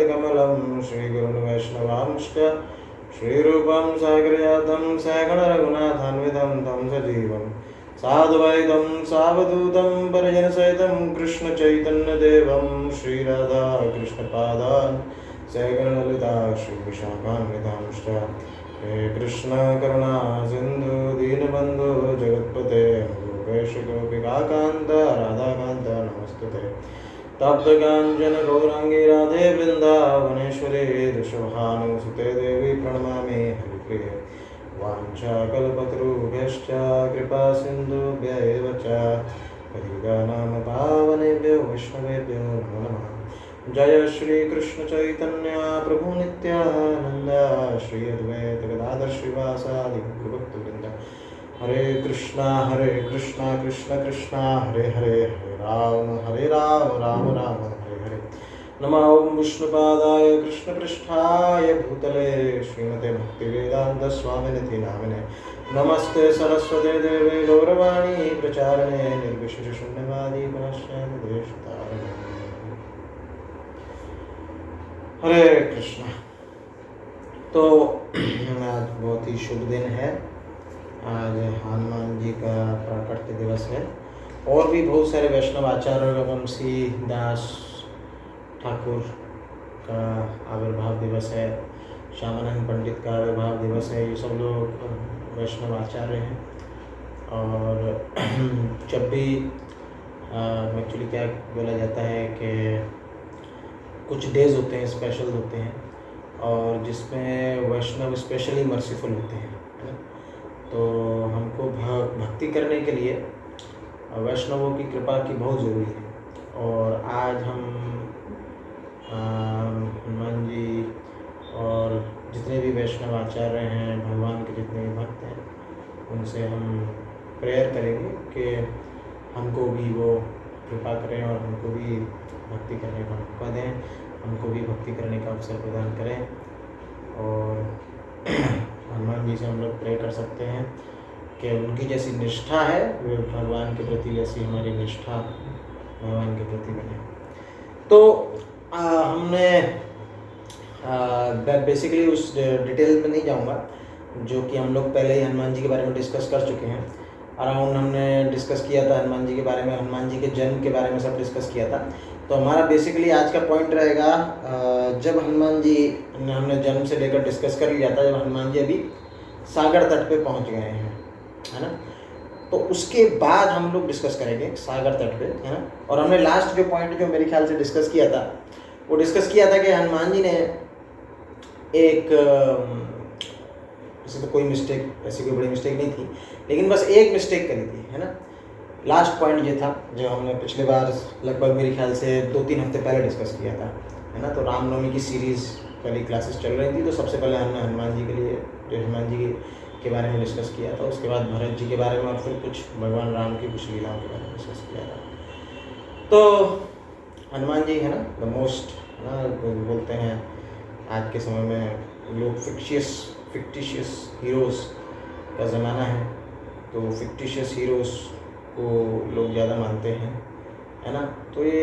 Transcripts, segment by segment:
कमलं श्रीगुरुन् वैष्णवांश्च श्रीरूपं सागरजातं सहगण रघुनाथान्वितं तं सजीवं साद्वैतं सावधूतं परिजनसहितं कृष्णचैतन्यदेवं श्रीराधा कृष्णपादान् सहगण ललिता श्रीविशाखान्वितांश्च हे कृष्ण करुणा सिंधु दीनबंधु जगत्पते गोपेश गोपिकाकांत राधाकांत नमस्तुते तप्तकांचन गौरांगी राधे वृंदावनेश्वरी दशभानुसुते देवी प्रणमामि हरिप्रिये वाञ्छाकल्पतरुभ्यश्च कृपा सिन्धुभ्य एव च पतितानां पावनेभ्यो वैष्णवेभ्यो नमो नमः। जय श्री कृष्ण चैतन्य प्रभु नित्यानंद श्री अद्वैत गदाधर श्रीवासादि भक्तवृंद। हरे कृष्णा कृष्ण कृष्णा हरे हरे हरे राम राम राम हरे हरे। नमो ओं विष्णुपादाय कृष्णपृष्ठाय भूतले श्रीमते भक्तिवेदांत स्वामिनिति नामिने नमस्ते सरस्वते देवे गौरवाणी प्रचारणे निर्विशेष शून्यवादी पुनश्च देशतारिणे। हरे कृष्णा। तो आज बहुत ही शुभ दिन है। आज हनुमान जी का प्राकट्य दिवस है और भी बहुत सारे वैष्णव आचार्य वंशी दास ठाकुर का आविर्भाव दिवस है, श्यामानंद पंडित का आविर्भाव दिवस है। ये सब लोग वैष्णव आचार्य हैं। और जब भी एक्चुअली क्या बोला जाता है कि कुछ डेज होते हैं, स्पेशल होते हैं और जिसमें वैष्णव स्पेशली मर्सीफुल होते हैं, है ना। तो हमको भक्ति करने के लिए वैष्णवों की कृपा की बहुत ज़रूरी है। और आज हम हनुमान जी और जितने भी वैष्णव आचार्य हैं, भगवान के जितने भी भक्त हैं, उनसे हम प्रेयर करेंगे कि हमको भी वो कृपा करें और हमको भी भक्ति करने का मौका दें, हमको भी भक्ति करने का अवसर प्रदान करें। और हनुमान जी से हम लोग प्रे कर सकते हैं कि उनकी जैसी निष्ठा है वो भगवान के प्रति, जैसी हमारी निष्ठा भगवान के प्रति बने। तो हमने बेसिकली उस डिटेल में नहीं जाऊंगा जो कि हम लोग पहले ही हनुमान जी के बारे में डिस्कस कर चुके हैं। अराउंड हमने डिस्कस किया था हनुमान जी के बारे में, हनुमान जी के जन्म के बारे में सब डिस्कस किया था। तो हमारा बेसिकली आज का पॉइंट रहेगा जब हनुमान जी, हमने जन्म से लेकर डिस्कस कर लिया था, जब हनुमान जी अभी सागर तट पे पहुंच गए हैं, है ना। तो उसके बाद हम लोग डिस्कस करेंगे सागर तट पे, है ना। और हमने लास्ट जो पॉइंट जो मेरे ख्याल से डिस्कस किया था, वो डिस्कस किया था कि हनुमान जी ने एक वैसे तो कोई मिस्टेक, ऐसी कोई बड़ी मिस्टेक नहीं थी, लेकिन बस एक मिस्टेक करी थी, है ना। लास्ट पॉइंट ये था जो हमने पिछले बार लगभग मेरे ख्याल से 2-3 हफ्ते पहले डिस्कस किया था, है ना। तो रामनवमी की सीरीज़ पहली क्लासेस चल रही थी, तो सबसे पहले हमने हनुमान जी के लिए, जो हनुमान जी के बारे में डिस्कस किया था। उसके बाद भरत जी के बारे में और फिर कुछ भगवान राम की कुछ लीलाओं के बारे में डिस्कस किया था। तो हनुमान जी, है ना, द मोस्ट, है ना, बोलते हैं आज के समय में लोग फिक्टिशियस हीरोज़ का ज़माना है, तो फिक्टिशियस हीरोज़ को लोग ज़्यादा मानते हैं, है ना। तो ये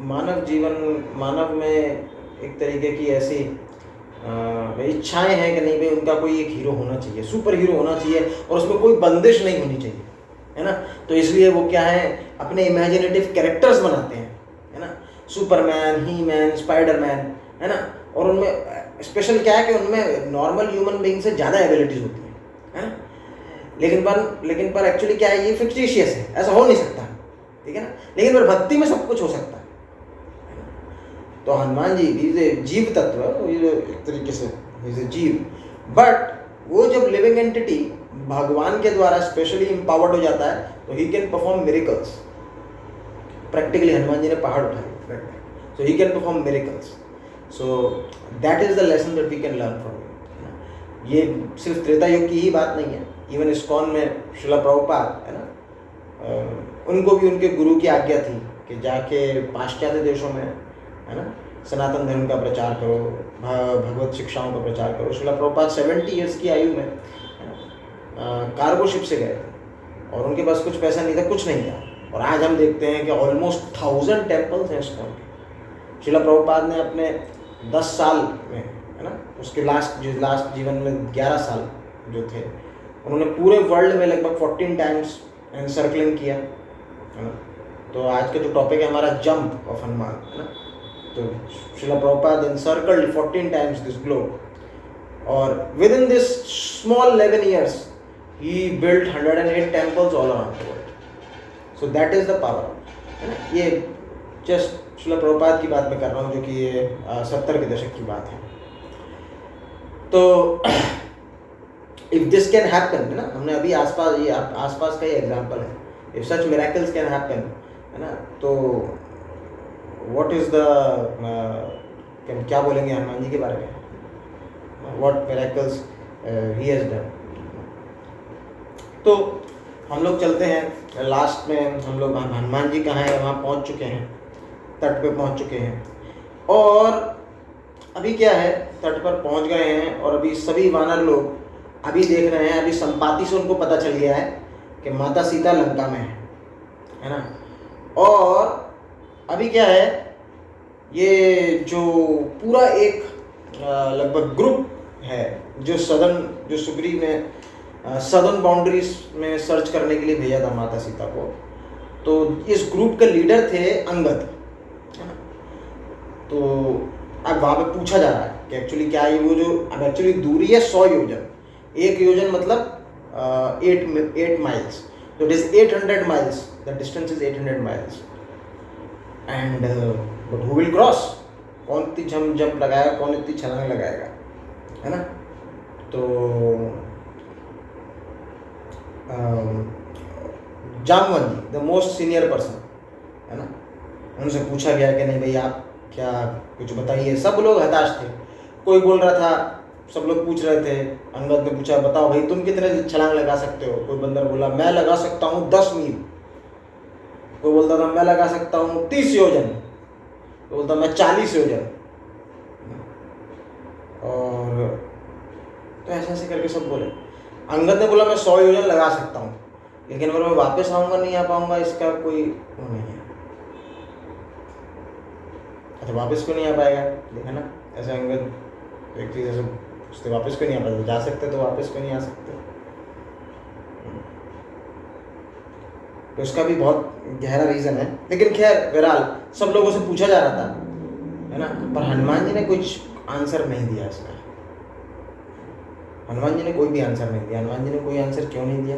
मानव जीवन, मानव में एक तरीके की ऐसी इच्छाएं हैं कि नहीं भाई उनका कोई एक हीरो होना चाहिए, सुपर हीरो होना चाहिए और उसमें कोई बंदिश नहीं होनी चाहिए, है ना। तो इसलिए वो क्या है, अपने इमेजिनेटिव कैरेक्टर्स बनाते हैं, है ना। सुपरमैन, ही मैन, स्पाइडरमैन, है ना। और उनमें स्पेशल क्या है कि उनमें नॉर्मल ह्यूमन बीइंग से ज़्यादा एबिलिटीज़ होती है ना। लेकिन पर एक्चुअली क्या है, ये फिक्टिशियस है, ऐसा हो नहीं सकता, ठीक है ना। लेकिन पर भक्ति में सब कुछ हो सकता है। तो हनुमान जी भी जीव तत्व, एक तरीके से जीव, बट वो जब लिविंग एंटिटी भगवान के द्वारा स्पेशली एम्पावर्ड हो जाता है तो he can perform miracles. Practically Hanuman ji ने पहाड़ उठाए, so he can perform miracles. So that is the lesson that we can learn from him. ये सिर्फ त्रेता युग की ही बात नहीं है, इवन इस्कॉन में श्रील प्रभुपाद, है ना, उनको भी उनके गुरु की आज्ञा थी कि जाके पाश्चात्य देशों में, है ना, सनातन धर्म का प्रचार करो, भगवत शिक्षाओं का प्रचार करो। श्रील प्रभुपाद 70 ईयर्स की आयु में कार्गो शिप से गए थे और उनके पास कुछ पैसा नहीं था, कुछ नहीं था। और आज हम देखते हैं कि ऑलमोस्ट 1000 टेम्पल्स हैं इस्कॉन के, श्रील प्रभुपाद ने अपने 10 साल में, है ना, उसके लास्ट जीवन में 11 साल जो थे, उन्होंने पूरे वर्ल्ड में लगभग 14 टाइम्स एनसर्कलिंग किया, है ना। तो आज का जो टॉपिक है हमारा जंप ऑफ हनुमान, है ना। तो Srila Prabhupada encircled 14 times this globe, और within this small 11 years he built 108 temples all around the world. So that is the power, है ना। ये जस्ट श्रील प्रभुपाद की बात मैं कर रहा हूँ, जो कि ये 70 के दशक की बात है। तो इफ दिस कैन हैपन, है ना, हमने अभी आसपास का ही एग्जाम्पल है, if such miracles can happen, है ना, तो व्हाट इज द क्या बोलेंगे हनुमान जी के बारे में, what miracles he has done. तो हम लोग चलते हैं लास्ट में, हम लोग हनुमान जी कहाँ है, वहाँ पहुँच चुके हैं, तट पे पहुँच चुके हैं, और अभी क्या है, तट पर पहुँच गए हैं, और अभी सभी वानर लोग अभी देख रहे हैं, अभी संपाति से उनको पता चल गया है कि माता सीता लंका में है ना। और अभी क्या है, ये जो पूरा एक लगभग ग्रुप है जो सुग्रीव ने सदर्न बाउंड्रीज में सर्च करने के लिए भेजा था माता सीता को, तो इस ग्रुप के लीडर थे अंगद, है ना। तो अब वहाँ पे पूछा जा रहा है कि एक्चुअली क्या है वो, जो अब एक्चुअली दूरी है 100 योजन, 1 योजन मतलब 8 miles, so it is 800 miles, the distance is 800 miles, and but who will cross, कौन इतनी जंप लगाएगा, कौन इतनी छलांग लगाएगा, है ना। तो जामवंत जी, द मोस्ट सीनियर पर्सन, है ना, उनसे पूछा गया कि नहीं भाई आप क्या कुछ बताइए। सब लोग हताश थे, कोई बोल रहा था, सब लोग पूछ रहे थे, अंगद ने पूछा बताओ भाई तुम कितने छलांग लगा सकते हो। कोई बंदर बोला मैं लगा सकता हूँ 10 मील, कोई बोलता था मैं लगा सकता हूँ 30 योजन, कोई बोलता मैं 40 योजन, और तो ऐसे करके सब बोले। अंगद ने बोला मैं 100 योजन लगा सकता हूँ, लेकिन अगर मैं वापस आऊँगा नहीं आ पाऊँगा, इसका कोई वो नहीं है। अच्छा वापस क्यों नहीं आ पाएगा, देखा ना, ऐसे अंगद व्यक्ति जैसे उससे वापस क्यों नहीं आ पाते, जा सकते तो वापस क्यों नहीं आ सकते। तो इसका भी बहुत गहरा रीज़न है, लेकिन खैर बहरहाल सब लोगों से पूछा जा रहा था, है ना, पर हनुमान जी ने कुछ आंसर नहीं दिया इसका। हनुमान जी ने कोई भी आंसर नहीं दिया। हनुमान जी ने कोई आंसर क्यों नहीं दिया?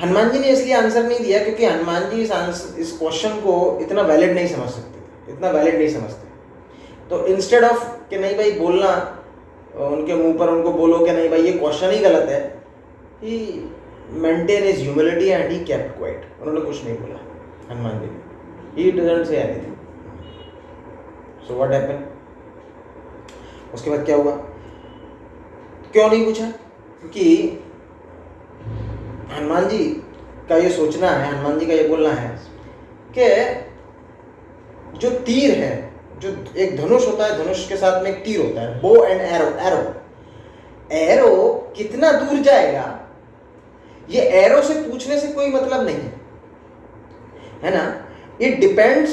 हनुमान जी ने इसलिए आंसर नहीं दिया क्योंकि हनुमान जी इस क्वेश्चन को इतना वैलिड नहीं समझ सकते, इतना वैलिड नहीं समझते। तो इंस्टेड ऑफ कि नहीं भाई बोलना, उनके मुंह पर उनको बोलो कि नहीं भाई ये क्वेश्चन ही गलत है, he maintain his humility and he kept quiet. उन्होंने कुछ नहीं बोला हनुमान जी ने, he doesn't say anything. So what happened, उसके बाद क्या हुआ, क्यों नहीं पूछा? क्योंकि हनुमान जी का ये सोचना है, हनुमान जी का ये बोलना है कि जो तीर है, जो एक धनुष होता है, धनुष के साथ में एक तीर होता है, बो एंड एरो कितना दूर जाएगा, ये एरो से पूछने से कोई मतलब नहीं है ना। इट डिपेंड्स,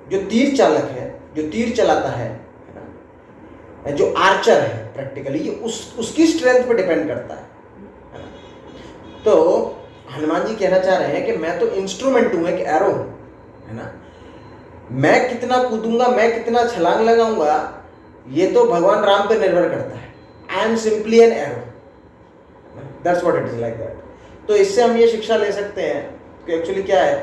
जो तीर चालक है, जो तीर चलाता है ना, जो आर्चर है प्रैक्टिकली, ये उसकी स्ट्रेंथ पे डिपेंड करता है ना। तो हनुमान जी कहना चाह रहे हैं कि मैं तो इंस्ट्रूमेंट हूं, एक एरो हूं, है ना। मैं कितना कूदूंगा, मैं कितना छलांग लगाऊंगा, ये तो भगवान राम पे निर्भर करता है। I am simply an arrow, that's what it is like that. तो इससे हम ये शिक्षा ले सकते हैं कि एक्चुअली क्या है,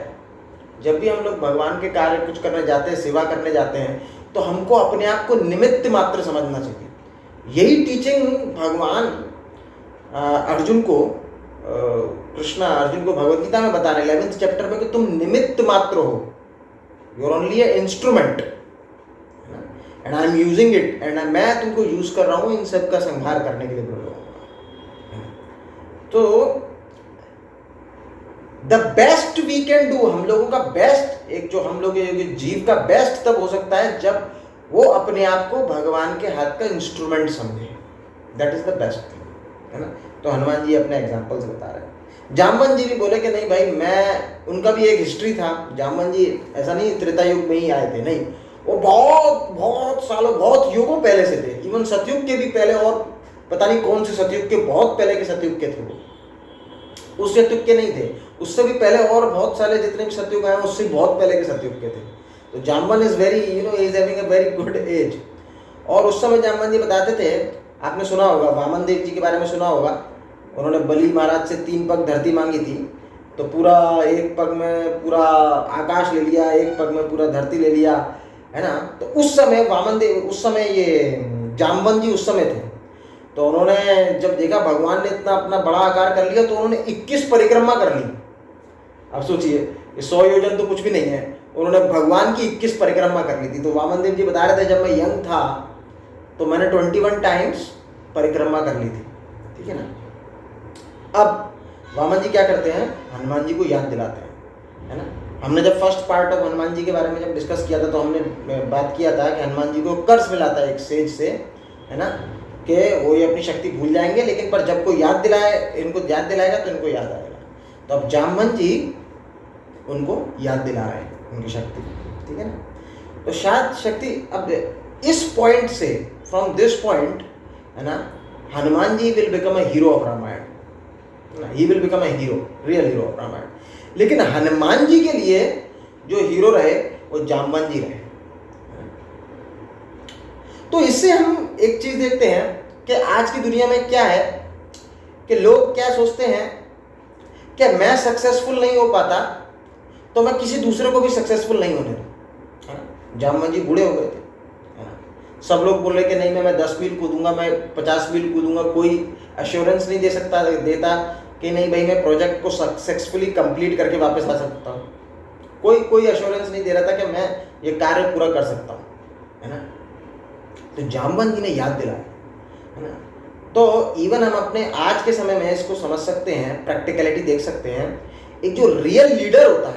जब भी हम लोग भगवान के कार्य कुछ करने जाते हैं, सेवा करने जाते हैं, तो हमको अपने आप को निमित्त मात्र समझना चाहिए। यही टीचिंग भगवान अर्जुन को, कृष्णा अर्जुन को भगवद गीता में बता रहे 11th चैप्टर में कि तुम निमित्त मात्र हो, you are only a instrument, and I am using it, and मैं तुमको यूज कर रहा हूं इन सब का संहार करने के लिए बोल रहा हूँ। तो the best we can do, हम लोगों का बेस्ट, एक जो हम लोग जीव का बेस्ट तब हो सकता है जब वो अपने आप को भगवान के हाथ का इंस्ट्रूमेंट समझे। That is the best thing, है ना। तो हनुमान जी अपने एग्जाम्पल्स बता रहे हैं। जामवंत जी भी बोले कि नहीं भाई, मैं, उनका भी एक हिस्ट्री था। जामवंत जी ऐसा नहीं त्रेता युग में ही आए थे, नहीं, वो बहुत बहुत सालों, बहुत युगों पहले से थे। इवन सतयुग के भी पहले, और पता नहीं कौन से सतयुग के, बहुत पहले के सतयुग के थे वो। उस सतयुग के नहीं थे, उससे भी पहले और बहुत सारे जितने भी सतयुग आए उससे बहुत पहले के सतयुग के थे। तो Jamwant is very, is having a very good age. और उस समय जामवंत जी बताते थे, आपने सुना होगा, वामन देव जी के बारे में सुना होगा, उन्होंने बलि महाराज से 3 पग धरती मांगी थी, तो पूरा एक पग में पूरा आकाश ले लिया, एक पग में पूरा धरती ले लिया, है ना। तो उस समय वामन देव, उस समय ये जामवंत जी उस समय थे। तो उन्होंने जब देखा भगवान ने इतना अपना बड़ा आकार कर लिया, तो उन्होंने 21 परिक्रमा कर ली। अब सोचिए, ये 100 योजन तो कुछ भी नहीं है, उन्होंने भगवान की 21 परिक्रमा कर ली थी। तो वामन देव जी बता रहे थे, जब मैं यंग था तो मैंने 21 टाइम्स परिक्रमा कर ली थी, ठीक है ना। अब वामन जी क्या करते हैं, हनुमान जी को याद दिलाते हैं, है ना। हमने जब first part of Hanuman ji के बारे में जब डिस्कस किया था, तो हमने बात किया था कि हनुमान जी को कर्ज मिला था एक सेज से, है ना, कि वो ये अपनी शक्ति भूल जाएंगे, लेकिन पर जब कोई याद दिलाए, इनको याद दिलाएगा तो इनको याद आएगा। तो अब जामवंत जी उनको याद दिला रहे हैं उनकी शक्ति, ठीक है ना। तो शायद शक्ति, अब इस पॉइंट से, फ्रॉम दिस पॉइंट, है ना, Hanuman ji will become a hero of Ramayana, he will become a hero, real hero of Ramayana. लेकिन हनुमान जी के लिए जो हीरो रहे वो जामवंत जी रहे। तो इससे हम एक चीज देखते हैं कि आज की दुनिया में क्या है, कि लोग क्या सोचते हैं कि मैं सक्सेसफुल नहीं हो पाता तो मैं किसी दूसरे को भी सक्सेसफुल नहीं होने दूं, है ना। जामवंत जी बूढ़े हो गए थे, है ना। सब लोग बोल रहे कि नहीं, मैं 10 मील कूदूंगा, मैं 50 मील कूदूंगा, कोई एश्योरेंस नहीं देता कि नहीं भाई मैं प्रोजेक्ट को सक्सेसफुली कंप्लीट करके वापस आ सकता हूँ। कोई एश्योरेंस नहीं दे रहा था कि मैं ये कार्य पूरा कर सकता हूँ, है ना। तो जामवंत जी ने याद दिलाया, है ना। तो इवन हम अपने आज के समय में इसको समझ सकते हैं, प्रैक्टिकलिटी देख सकते हैं। एक जो रियल लीडर होता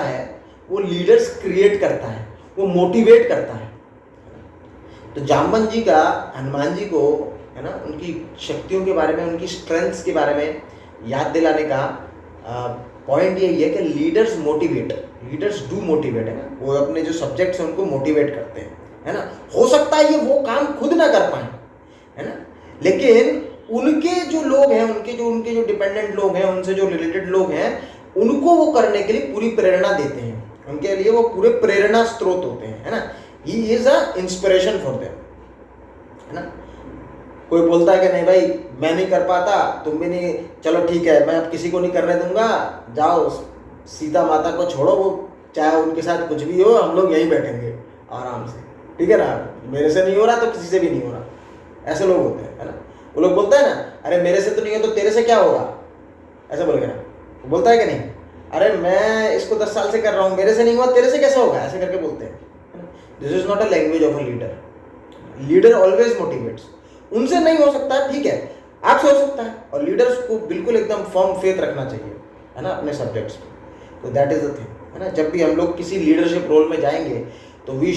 है, वो लीडर्स क्रिएट करता है, वो मोटिवेट करता है। तो जामवंत जी का हनुमान जी को, है ना, उनकी शक्तियों के बारे में, उनकी स्ट्रेंथ्स के बारे में याद दिलाने का पॉइंट यही है कि लीडर्स डू मोटिवेट, है ना। वो अपने जो सब्जेक्ट्स हैं उनको मोटिवेट करते हैं, है ना। हो सकता है ये वो काम खुद ना कर पाए, है ना, लेकिन उनके जो लोग हैं, उनके जो डिपेंडेंट लोग हैं, उनसे जो रिलेटेड लोग हैं, उनको वो करने के लिए पूरी प्रेरणा देते हैं, उनके लिए वो पूरे प्रेरणा स्रोत होते हैं, है ना। He is a inspiration for them, है ना। कोई बोलता है कि नहीं भाई मैं नहीं कर पाता, तुम भी नहीं, चलो ठीक है, मैं अब किसी को नहीं करने दूंगा, जाओ सीता माता को छोड़ो, वो चाहे उनके साथ कुछ भी हो, हम लोग यहीं बैठेंगे आराम से, ठीक है ना, मेरे से नहीं हो रहा तो किसी से भी नहीं हो रहा। ऐसे लोग होते हैं, है ना। वो लोग बोलते हैं ना, अरे मेरे से तो नहीं हो तो तेरे से क्या होगा, ऐसे बोलेगा ना, वो बोलता है कि नहीं, अरे मैं इसको 10 साल से कर रहा हूँ, मेरे से नहीं हुआ, तेरे से कैसे होगा, ऐसे करके बोलते हैं। This is not a language of a leader. Leader always motivates. उनसे नहीं हो सकता, ठीक है, आपसे हो सकता है, और लीडर्स को बिल्कुल एकदम फर्म फेथ रखना चाहिए, है ना, अपने सब्जेक्ट्स पे। तो दैट इज द थिंग, है ना। जब भी हम लोग किसी लीडरशिप रोल में जाएंगे तो वी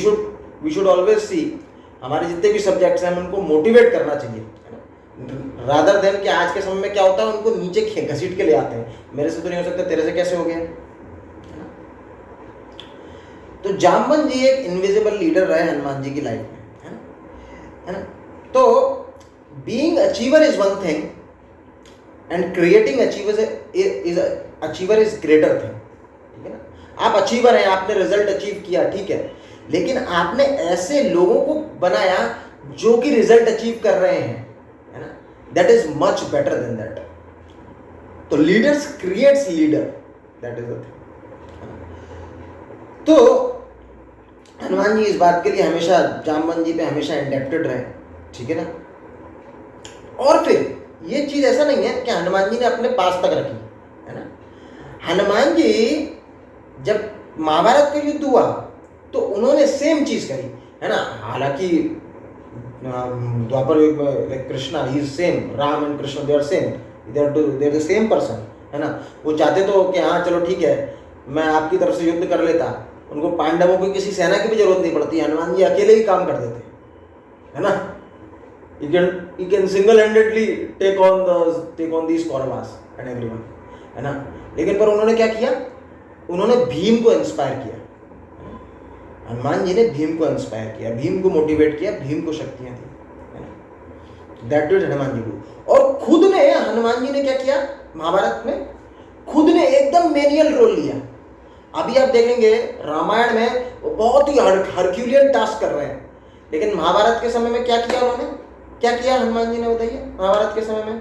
शुड ऑलवेज सी, हमारे जितने भी सब्जेक्ट्स हैं उनको मोटिवेट करना चाहिए, रादर देन कि आज के समय में क्या होता है, उनको नीचे घसीट के ले आते हैं, मेरे से तो नहीं हो सकता, तेरे से कैसे हो गया, है ना। तो जामवंत जी एक इनविजिबल लीडर रहे हनुमान जी की लाइफ में, है ना। तो being achiever is one thing and creating achiever is greater thing, ठीक है ना। आप अचीवर हैं, आपने रिजल्ट अचीव किया, ठीक है, लेकिन आपने ऐसे लोगों को बनाया जो कि रिजल्ट अचीव कर रहे हैं, है ना, that is much better than that. तो leaders creates leader, that is the thing. तो हनुमान जी इस बात के लिए हमेशा जामवंत जी पे हमेशा इंडेप्टेड रहे, ठीक है ना। और फिर ये चीज ऐसा नहीं है कि हनुमान जी ने अपने पास तक रखी, है ना। हनुमान जी जब महाभारत का युद्ध हुआ तो उन्होंने सेम चीज करी, है ना। हालांकि द्वापर युग में Krishna he is same, Ram and Krishna they are same, they are the same person, है ना। वो चाहते तो कि हाँ चलो ठीक है, मैं आपकी तरफ से युद्ध कर लेता, उनको पांडवों की किसी सेना की भी जरूरत नहीं पड़ती, हनुमान जी अकेले ही काम कर देते, है ना। he can single-handedly take on these Kauravas and everyone, है ना। लेकिन पर उन्होंने क्या किया, उन्होंने भीम को इंस्पायर किया। हनुमान जी ने भीम को इंस्पायर किया, भीम को मोटिवेट किया, भीम को शक्तियां दी, है ना। दैट इज हनुमान जी को। और खुद ने हनुमान जी ने क्या किया महाभारत में, खुद ने एकदम मेनियल रोल लिया। अभी आप देखेंगे रामायण में वो बहुत ही हरक्यूलियन टास्क कर रहे हैं, लेकिन महाभारत के समय में क्या किया उन्होंने, क्या किया हनुमान जी ने, बताइए महाभारत के समय में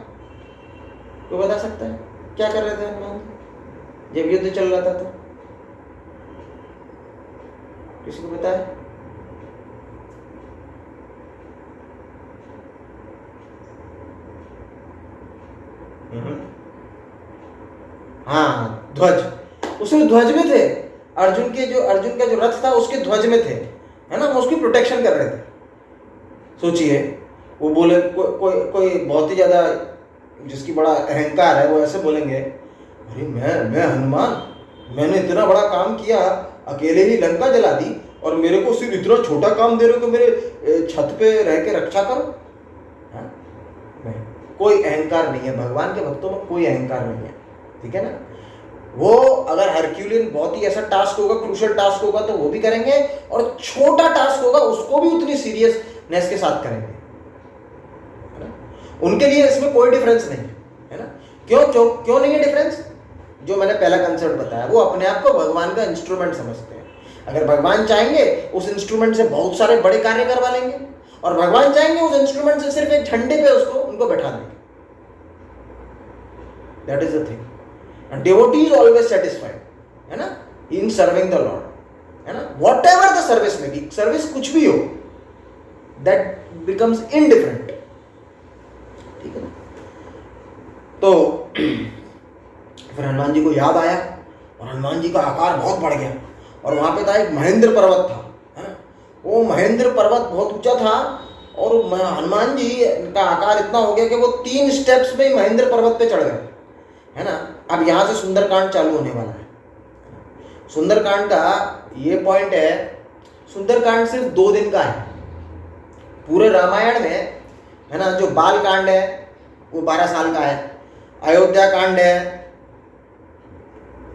कोई बता सकता है क्या कर रहे थे हनुमान जी जब युद्ध चल रहा था? तो किसी को पता है? हाँ, ध्वज, उसमें ध्वज में थे। अर्जुन का जो रथ था उसके ध्वज में थे, है ना, वो उसकी प्रोटेक्शन कर रहे थे। सोचिए, वो बोले कोई बहुत ही ज्यादा जिसकी बड़ा अहंकार है वो ऐसे बोलेंगे, अरे मैं हनुमान, मैंने इतना बड़ा काम किया, अकेले ही लंका जला दी, और मेरे को सिर्फ इतना छोटा काम दे रहे हो कि मेरे छत पे रह के रक्षा करो। हाँ? नहीं, कोई अहंकार नहीं है भगवान के भक्तों में, कोई अहंकार नहीं है, ठीक है ना। वो अगर हरक्यूलियन बहुत ही ऐसा टास्क होगा, क्रूशियल टास्क होगा तो वो भी करेंगे, और छोटा टास्क होगा उसको भी उतनी सीरियसनेस के साथ करेंगे, है ना। उनके लिए इसमें कोई डिफरेंस नहीं है ना। क्यों नहीं है डिफरेंस? जो मैंने पहला कंसेप्ट बताया, वो अपने आप को भगवान का इंस्ट्रूमेंट समझते हैं। अगर भगवान चाहेंगे उस इंस्ट्रूमेंट से बहुत सारे बड़े कार्य करवा लेंगे, और भगवान चाहेंगे उस इंस्ट्रूमेंट से सिर्फ एक झंडे पे उनको बैठा देंगे। That is the thing. And devotee is always satisfied, है ना, in serving the Lord, है ना। Whatever the service may be, service कुछ भी हो, that becomes indifferent, ठीक है ना। तो फिर हनुमान जी को याद आया, और हनुमान जी का आकार बहुत बढ़ गया, और वहां पे था एक महेंद्र पर्वत था, है ना। वो महेंद्र पर्वत बहुत ऊंचा था, और हनुमान जी का आकार इतना हो गया कि वो 3 स्टेप्स में महेंद्र पर्वत पे चढ़ गए, है ना। अब यहां से सुंदरकांड चालू होने वाला है। सुंदरकांड का ये पॉइंट है, सुंदरकांड सिर्फ 2 दिन का है पूरे रामायण में, है ना। जो बाल कांड है वो 12 साल का है, अयोध्या कांड है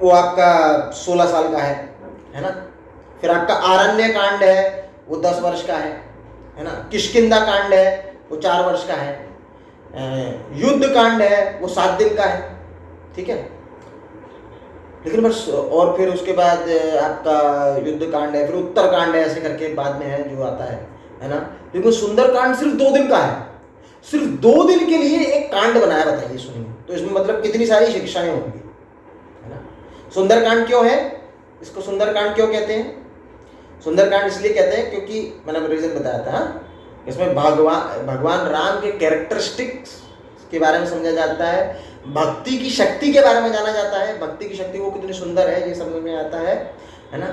वो आपका 16 साल का है ना। फिर आपका आरण्य कांड है वो 10 वर्ष का है ना। किष्किंधा कांड है वो 4 वर्ष का है, युद्ध कांड है वो 7 दिन का है, ठीक है। लेकिन बस, और फिर उसके बाद आपका युद्ध कांड है, फिर उत्तर कांड है, ऐसे करके बाद में है जो आता है ना। लेकिन सुंदर कांड सिर्फ 2 दिन का है, सिर्फ 2 दिन के लिए एक कांड बनाया, बताइए सुनिए, तो इसमें मतलब कितनी सारी शिक्षाएं होंगी, है ना। सुंदर कांड क्यों है, इसको सुंदर कांड क्यों कहते हैं? सुंदर कांड इसलिए कहते हैं क्योंकि मैंने रीजन बताया था, इसमें भगवान राम के कैरेक्टरिस्टिक्स के बारे में समझा जाता है, भक्ति की शक्ति के बारे में जाना जाता है, भक्ति की शक्ति वो कितनी सुंदर है ये समझ में आता है ना।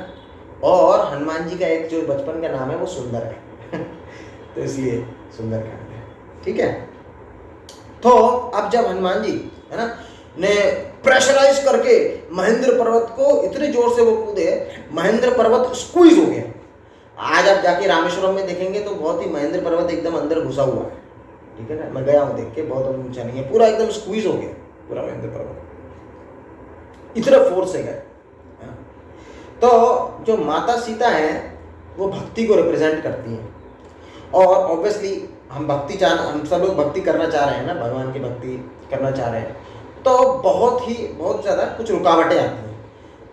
और हनुमान जी का एक जो बचपन का नाम है वो सुंदर है तो इसलिए सुंदर कांड है, ठीक है। तो अब जब हनुमान जी, है ना, ने प्रेशराइज करके महेंद्र पर्वत को इतने जोर से वो कूदे, महेंद्र पर्वत स्क्वीज हो गया। आज आप जाके रामेश्वरम में देखेंगे तो बहुत ही महेंद्र पर्वत एकदम अंदर घुसा हुआ है, ठीक है ना। मैं गया हूँ देख के, बहुत ऊंचा नहीं है, पूरा एकदम स्क्वीज हो गया पूरा महेंद्र पर्वत, इतना फोर्स से गए। तो जो माता सीता है वो भक्ति को रिप्रेजेंट करती हैं, और ऑब्वियसली हम सब लोग भक्ति करना चाह रहे हैं ना, भगवान की भक्ति करना चाह रहे हैं, तो बहुत ज़्यादा कुछ रुकावटें आती हैं।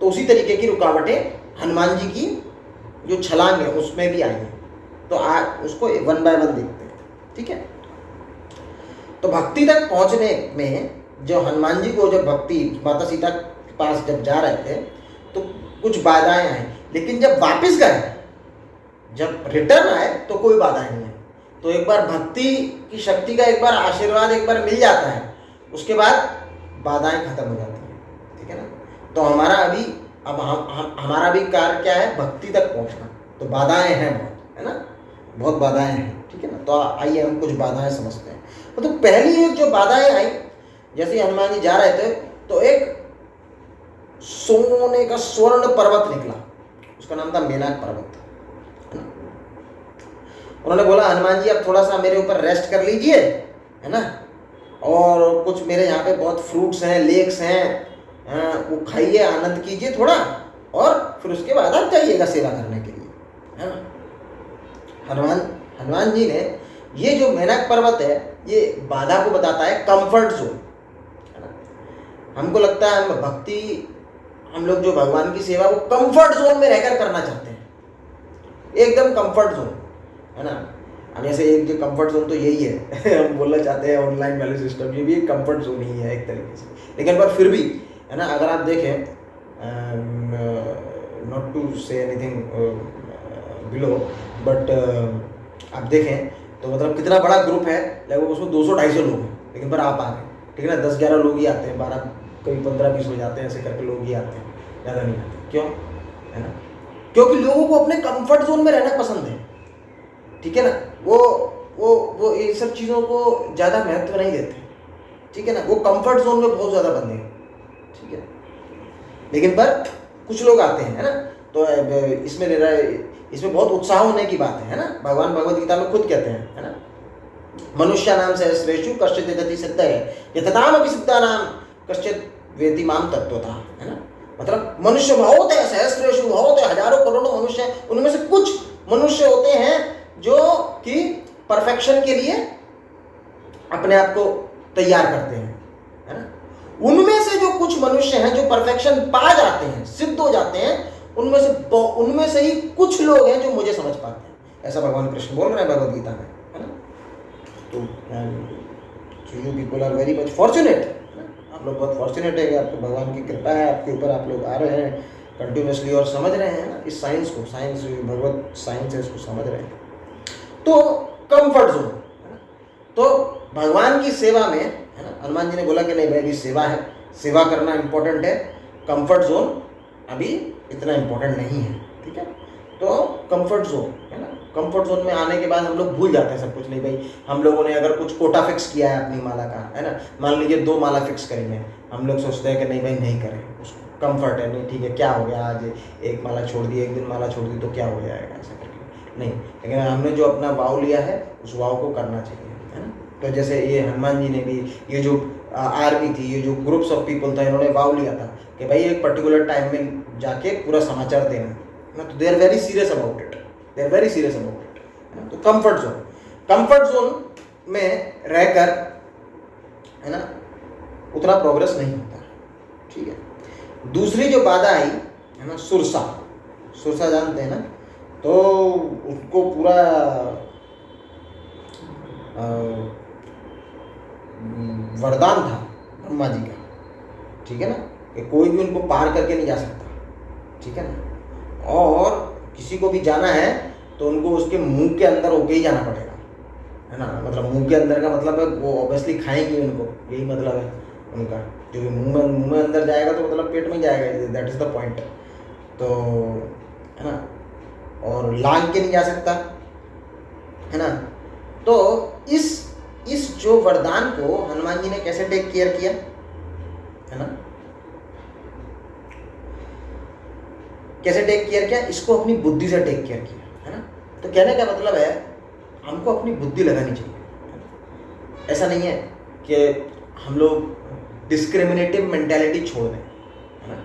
तो उसी तरीके की रुकावटें हनुमान जी की जो छलांग है उसमें भी आई हैं। तो आज उसको 1 बाय 1 देखते हैं, ठीक है। तो भक्ति तक पहुंचने में जो हनुमान जी को, जब भक्ति माता सीता के पास जब जा रहे थे तो कुछ बाधाएं आई, लेकिन जब वापस गए, जब रिटर्न आए तो कोई बाधाएं नहीं है। तो एक बार भक्ति की शक्ति का एक बार आशीर्वाद एक बार मिल जाता है, उसके बाद बाधाएं खत्म हो जाती हैं, ठीक है ना। तो हमारा भी कार्य क्या है, भक्ति तक पहुंचना। तो बाधाएं हैं बहुत, है ना, बहुत बाधाएं हैं, ठीक है ना। तो आइए हम कुछ बाधाएं समझते हैं। तो पहली एक जो बाधाएं आई, जैसे हनुमान जी जा रहे थे तो एक सोने का स्वर्ण पर्वत निकला, उसका नाम था मेनाक पर्वत, है ना। उन्होंने बोला हनुमान जी आप थोड़ा सा मेरे ऊपर रेस्ट कर लीजिए, है ना, और कुछ मेरे यहाँ पे बहुत फ्रूट्स हैं, लेक्स हैं, वो खाइए, आनंद कीजिए थोड़ा, और फिर उसके बाद आप जाइएगा सेवा करने के लिए, है ना। हनुमान जी ने ये जो मेनक पर्वत है ये बाधा को बताता है कंफर्ट जोन, है ना। हमको लगता है हम लोग जो भगवान की सेवा वो कंफर्ट जोन में रहकर करना चाहते हैं, एकदम कंफर्ट जोन, है ना। अब जैसे एक जो कंफर्ट जोन तो यही है हम बोलना चाहते हैं ऑनलाइन वैल्यू सिस्टम, ये भी एक कंफर्ट जोन ही है एक तरीके से, लेकिन पर फिर भी, है ना, अगर आप देखें, not to say anything below, but आप देखें तो मतलब कितना बड़ा ग्रुप है, लगभग उसमें 200-250 लोग हैं, लेकिन पर आप आ गए, ठीक है ना, 10-11 लोग ही आते हैं, 12 कभी 15-20 हो जाते हैं, ऐसे करके लोग ही आते हैं, ज़्यादा नहीं आते। क्यों? है ना, क्योंकि लोगों को अपने कंफर्ट जोन में रहना पसंद है, ठीक है ना। वो इन सब चीज़ों को ज़्यादा महत्व नहीं देते, ठीक है ना, वो कंफर्ट जोन में बहुत ज़्यादा बंधे हैं, ठीक है। लेकिन पर कुछ लोग आते हैं, है ना, तो इसमें बहुत उत्साह होने की बात है ना। भगवान भगवद गीता में खुद कहते हैं, है ना, मनुष्य नाम सहस्रेषु कश्चित् यजति सिद्धये यततामपि सिद्धानाम कश्चित् वेति माम तत्त्वतः, है ना। मतलब मनुष्य बहुत है, सहस्रेषु बहुत है, हजारों करोड़ों मनुष्य हैं, उनमें से कुछ मनुष्य होते हैं जो कि परफेक्शन के लिए अपने आप को तैयार करते हैं, है ना। उनमें से जो कुछ मनुष्य हैं जो परफेक्शन पा जाते हैं, सिद्ध हो जाते हैं, उनमें से ही कुछ लोग हैं जो मुझे समझ पाते हैं, ऐसा भगवान कृष्ण बोल रहे हैं भगवद गीता में, है ना। तो you people are very much fortunate, आप लोग बहुत फॉर्चुनेट है कि आपको भगवान की कृपा है आपके ऊपर, आप लोग आ रहे हैं कंटिन्यूसली और समझ रहे हैं ना इस साइंस को, साइंस भगवत साइंस है, इसको समझ रहे हैं। तो कंफर्ट जोन, है ना, तो भगवान की सेवा में, है ना, हनुमान जी ने बोला कि नहीं भाई अभी सेवा है, सेवा करना इंपॉर्टेंट है, कंफर्ट जोन अभी इतना इंपॉर्टेंट नहीं है, ठीक है। तो कंफर्ट जोन, है ना, कंफर्ट जोन में आने के बाद हम लोग भूल जाते हैं सब कुछ। नहीं भाई हम लोगों ने अगर कुछ कोटा फिक्स किया है अपनी माला का, है ना, मान लीजिए 2 माला फिक्स करेंगे, हम लोग सोचते हैं कि नहीं भाई नहीं करें उसको, कंफर्ट है, नहीं ठीक है, क्या हो गया, आज 1 माला छोड़ दी, 1 दिन माला छोड़ दी तो क्या हो जाएगा, ऐसा करके नहीं, लेकिन हमने जो अपना वाव लिया है उस वाव को करना चाहिए, है ना। तो जैसे ये हनुमान जी ने भी, ये जो आर्मी थी, ये जो ग्रुप्स ऑफ पीपल था, इन्होंने वाव लिया था कि भाई एक पर्टिकुलर टाइम में जाके पूरा समाचार देना, है ना। तो they are very serious about it, they are very serious about it, है ना। तो कंफर्ट जोन में रहकर, है ना, उतना प्रोग्रेस नहीं होता, ठीक है। दूसरी जो बाधा आई, है ना, सुरसा जानते हैं ना, तो उसको पूरा वरदान था ब्रह्मा जी का, ठीक है ना, कि कोई भी उनको पार करके नहीं जा सकता, ठीक है ना, और किसी को भी जाना है तो उनको उसके मुंह के अंदर होके ही जाना पड़ेगा, है ना। मतलब मुंह के अंदर का मतलब है वो ऑब्वियसली खाएंगे उनको, यही मतलब है उनका, जो भी मुंह में अंदर जाएगा तो मतलब पेट में जाएगा, दैट इज द पॉइंट। तो है ना, और लांग के नहीं जा सकता, है ना। तो इस जो वरदान को हनुमान जी ने कैसे टेक केयर किया, है ना, कैसे टेक केयर किया, इसको अपनी बुद्धि से टेक केयर किया, है ना। तो कहने का मतलब है हमको अपनी बुद्धि लगानी चाहिए, ऐसा नहीं है कि हम लोग डिस्क्रिमिनेटिव मेंटालिटी छोड़ दें, है ना।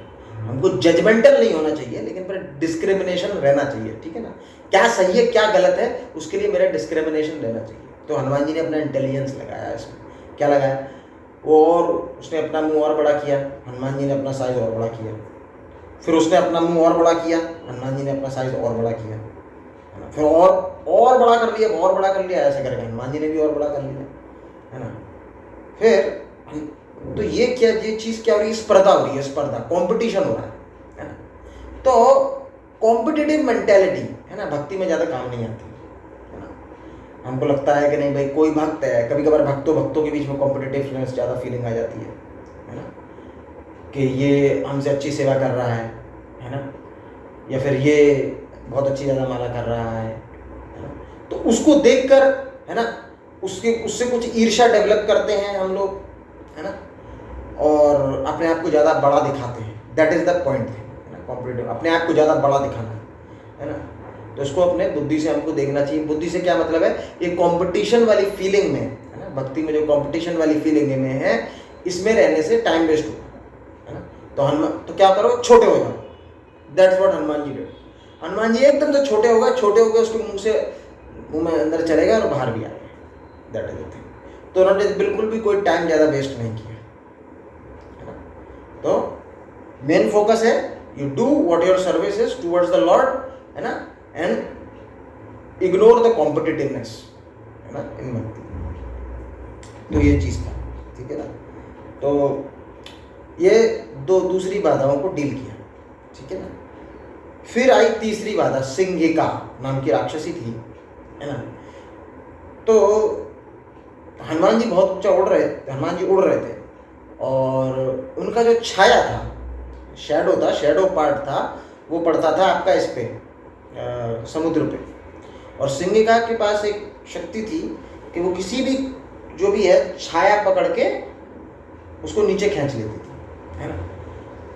हमको जजमेंटल नहीं होना चाहिए, लेकिन पर डिस्क्रिमिनेशन रहना चाहिए, ठीक है ना। क्या सही है क्या गलत है उसके लिए मेरा डिस्क्रिमिनेशन रहना चाहिए। तो हनुमान जी ने अपना इंटेलिजेंस लगाया इसमें, क्या लगाया वो, और उसने अपना मुंह और बड़ा किया, हनुमान जी ने अपना साइज और बड़ा किया, फिर उसने अपना मुंह और बड़ा किया, हनुमान जी ने अपना साइज और बड़ा किया, है ना, फिर और बड़ा कर लिया, और बड़ा कर लिया, ऐसे करके हनुमान जी ने भी और बड़ा कर लिया, है ना। फिर तो ये चीज़ क्या हो रही है, स्पर्धा हो रही है, स्पर्धा, कॉम्पिटिशन हो रहा है ना। तो कॉम्पिटिटिव मेंटेलिटी, है ना, भक्ति में ज़्यादा काम नहीं आती, है ना। हमको लगता है कि नहीं भाई कोई भक्त है, कभी कभार भक्तों के बीच में कॉम्पिटिटिवनेस ज़्यादा फीलिंग आ जाती है ना, कि ये हमसे अच्छी सेवा कर रहा है ना, या फिर ये बहुत अच्छी ज़्यादा माला कर रहा है ना। तो उसको देखकर, है ना, उससे कुछ ईर्ष्या डेवलप करते हैं हम लोग, है ना, और अपने आप को ज़्यादा बड़ा दिखाते हैं, दैट इज़ द पॉइंट, है ना। कॉम्पिटिटिव, अपने आप को ज़्यादा बड़ा दिखाना, है ना। तो इसको अपने बुद्धि से हमको देखना चाहिए। बुद्धि से क्या मतलब है, ये कंपटीशन वाली फीलिंग में है ना, भक्ति में जो कंपटीशन वाली फीलिंग में है, इसमें रहने से टाइम वेस्ट होगा, है ना। तो हनुमान तो क्या करो, छोटे हो जाओ। That's what Hanuman ji did. Hanuman ji एकदम से छोटे हो गए, उसके मुंह में अंदर चले गए और बाहर भी आ गए। That is the thing. तो उन्होंने बिल्कुल भी कोई टाइम ज़्यादा वेस्ट नहीं किया, है ना। तो मेन फोकस है you do what your service is towards the Lord, है ना, एंड इग्नोर द कॉम्पिटिटिवनेस, है ना, इन भक्ति। तो ये चीज़ था, ठीक है ना। तो ये दूसरी बाधाओं को डील किया, ठीक है ना। फिर आई तीसरी बाधा, सिंहिका नाम की राक्षसी थी, है ना। तो हनुमान जी बहुत ऊंचा उड़ रहे थे और उनका जो छाया था, शैडो पार्ट था, वो पड़ता था आपका इस पे समुद्र पे। और सिंहिका के पास एक शक्ति थी कि वो किसी भी जो भी है छाया पकड़ के उसको नीचे खींच लेती थी, है ना।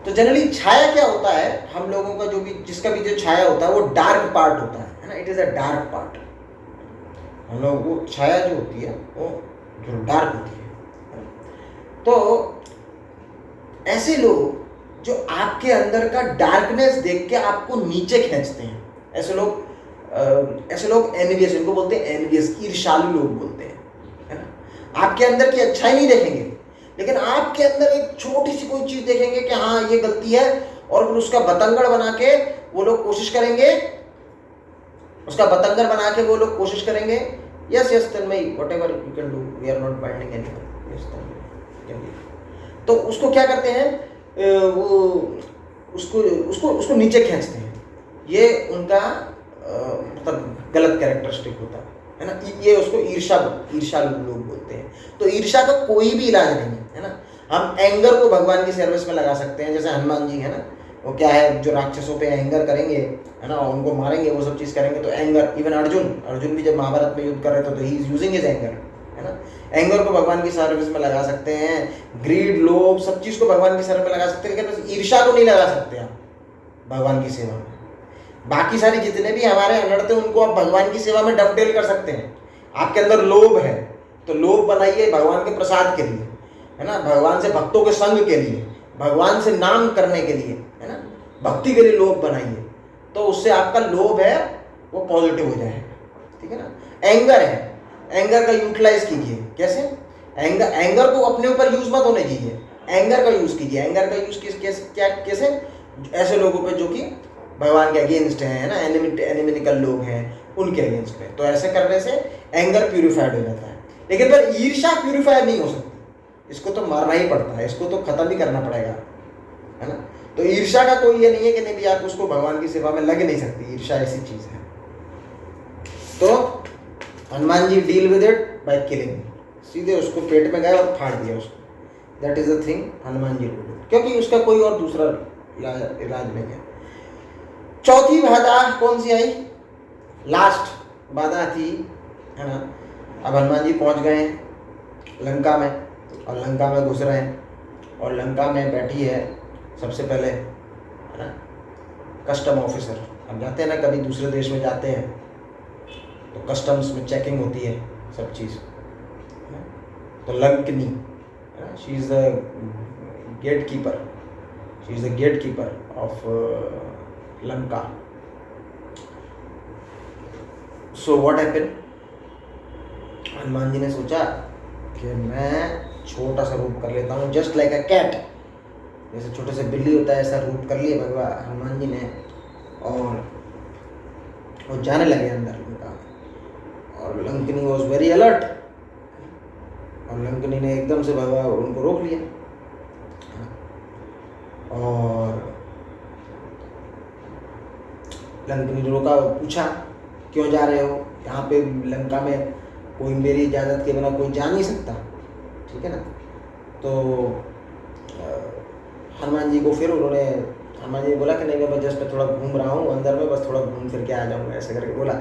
तो जनरली छाया क्या होता है, हम लोगों का जो भी जिसका भी जो छाया होता है वो डार्क पार्ट होता है ना, it is a dark part. हम लोग वो छाया जो होती है वो जो डार्क होती है। तो ऐसे लोग जो आपके अंदर का डार्कनेस देख के आपको नीचे खींचते हैं, ऐसे लोग एनवियस, इनको बोलते हैं एनवियस, ईर्ष्यालु लोग बोलते हैं, है ना। आपके अंदर की अच्छाई नहीं देखेंगे, लेकिन आपके अंदर एक छोटी सी कोई चीज देखेंगे कि हाँ ये गलती है, और फिर उसका बतंगड़ बना के वो लोग कोशिश करेंगे, yes Tanmay, whatever you can do, we are not binding anyone, yes Tanmay. तो उसको क्या करते हैं, वो उसको नीचे खींचते हैं। ये उनका मतलब गलत कैरेक्टरिस्टिक होता है ना। ये उसको ईर्ष्यालु लोग बोलते हैं। तो ईर्ष्या का कोई भी इलाज नहीं है ना। हम एंगर को भगवान की सर्विस में लगा सकते हैं, जैसे हनुमान जी है ना, वो क्या है, जो राक्षसों पे एंगर करेंगे, है ना, उनको मारेंगे, वो सब चीज़ करेंगे। तो एंगर, इवन अर्जुन भी जब महाभारत में युद्ध कर रहे थे तो he is using his anger, है ना। एंगर को भगवान की सर्विस में लगा सकते हैं, ग्रीड, लोभ, सब चीज़ को भगवान की सर्विस में लगा सकते हैं, लेकिन बस ईर्ष्या को नहीं लगा सकते आप भगवान की सेवा में। बाकी सारे जितने भी हमारे अनर्थ हैं उनको आप भगवान की सेवा में डबडेल कर सकते हैं। आपके अंदर लोभ है तो लोभ बनाइए भगवान के प्रसाद के लिए, है ना, भगवान से भक्तों के संग के लिए, भगवान से नाम करने के लिए, है ना, भक्ति के लिए लोभ बनाइए, तो उससे आपका लोभ है वो पॉजिटिव हो जाएगा, ठीक है ना। एंगर है, एंगर का यूटिलाइज कीजिए। कैसे? एंगर को अपने ऊपर यूज मत होने दीजिए, एंगर का यूज कीजिए। एंगर का यूज कैसे? ऐसे लोगों पे जो कि भगवान के अगेंस्ट हैं, ना, एनिमिकल लोग हैं, उनके अगेंस्ट में। तो ऐसे करने से एंगर प्यूरिफाइड हो जाता है। लेकिन पर ईर्ष्या प्यूरिफाइड नहीं हो सकती, इसको तो मारना ही पड़ता है, इसको तो खत्म ही करना पड़ेगा, है ना। तो ईर्ष्या का कोई ये नहीं है कि नहीं भी आप उसको भगवान की सेवा में लग नहीं सकती। ईर्ष्या ऐसी चीज है। तो Hanuman ji deal with it by killing, सीधे उसको पेट में गए और फाड़ दिया उसको। That is the thing Hanuman ji did, क्योंकि उसका कोई और दूसरा इलाज नहीं है। चौथी बाधा कौन सी आई? लास्ट बाधा थी, है ना। अब हनुमान जी पहुंच गए लंका में, और लंका में घुस रहे हैं, और लंका में बैठी है सबसे पहले, है ना, कस्टम ऑफिसर। अब जाते हैं ना, कभी दूसरे देश में जाते हैं तो कस्टम्स में चेकिंग होती है सब चीज़। तो Lankini, she is the gatekeeper of Lanka. So what happened, Hanuman ji ने सोचा कि मैं छोटा सा रूप कर लेता हूँ, जस्ट लाइक अ कैट, जैसे छोटे से बिल्ली होता है ऐसा रूप कर लिया भगवान हनुमान जी ने, और वो जाने लगे अंदर लंका। और लंकनी वॉज वेरी अलर्ट, और लंकनी ने एकदम से भगवान उनको रोक लिया। और लंकनी रोका, पूछा क्यों जा रहे हो यहाँ पे? लंका में कोई मेरी इजाज़त के बिना कोई जा नहीं सकता, ठीक है ना। तो हनुमान जी को फिर हनुमान जी ने बोला कि नहीं, मैं जस्ट थोड़ा घूम रहा हूँ अंदर में, बस थोड़ा घूम फिर के आ जाऊँगा, ऐसे करके बोला।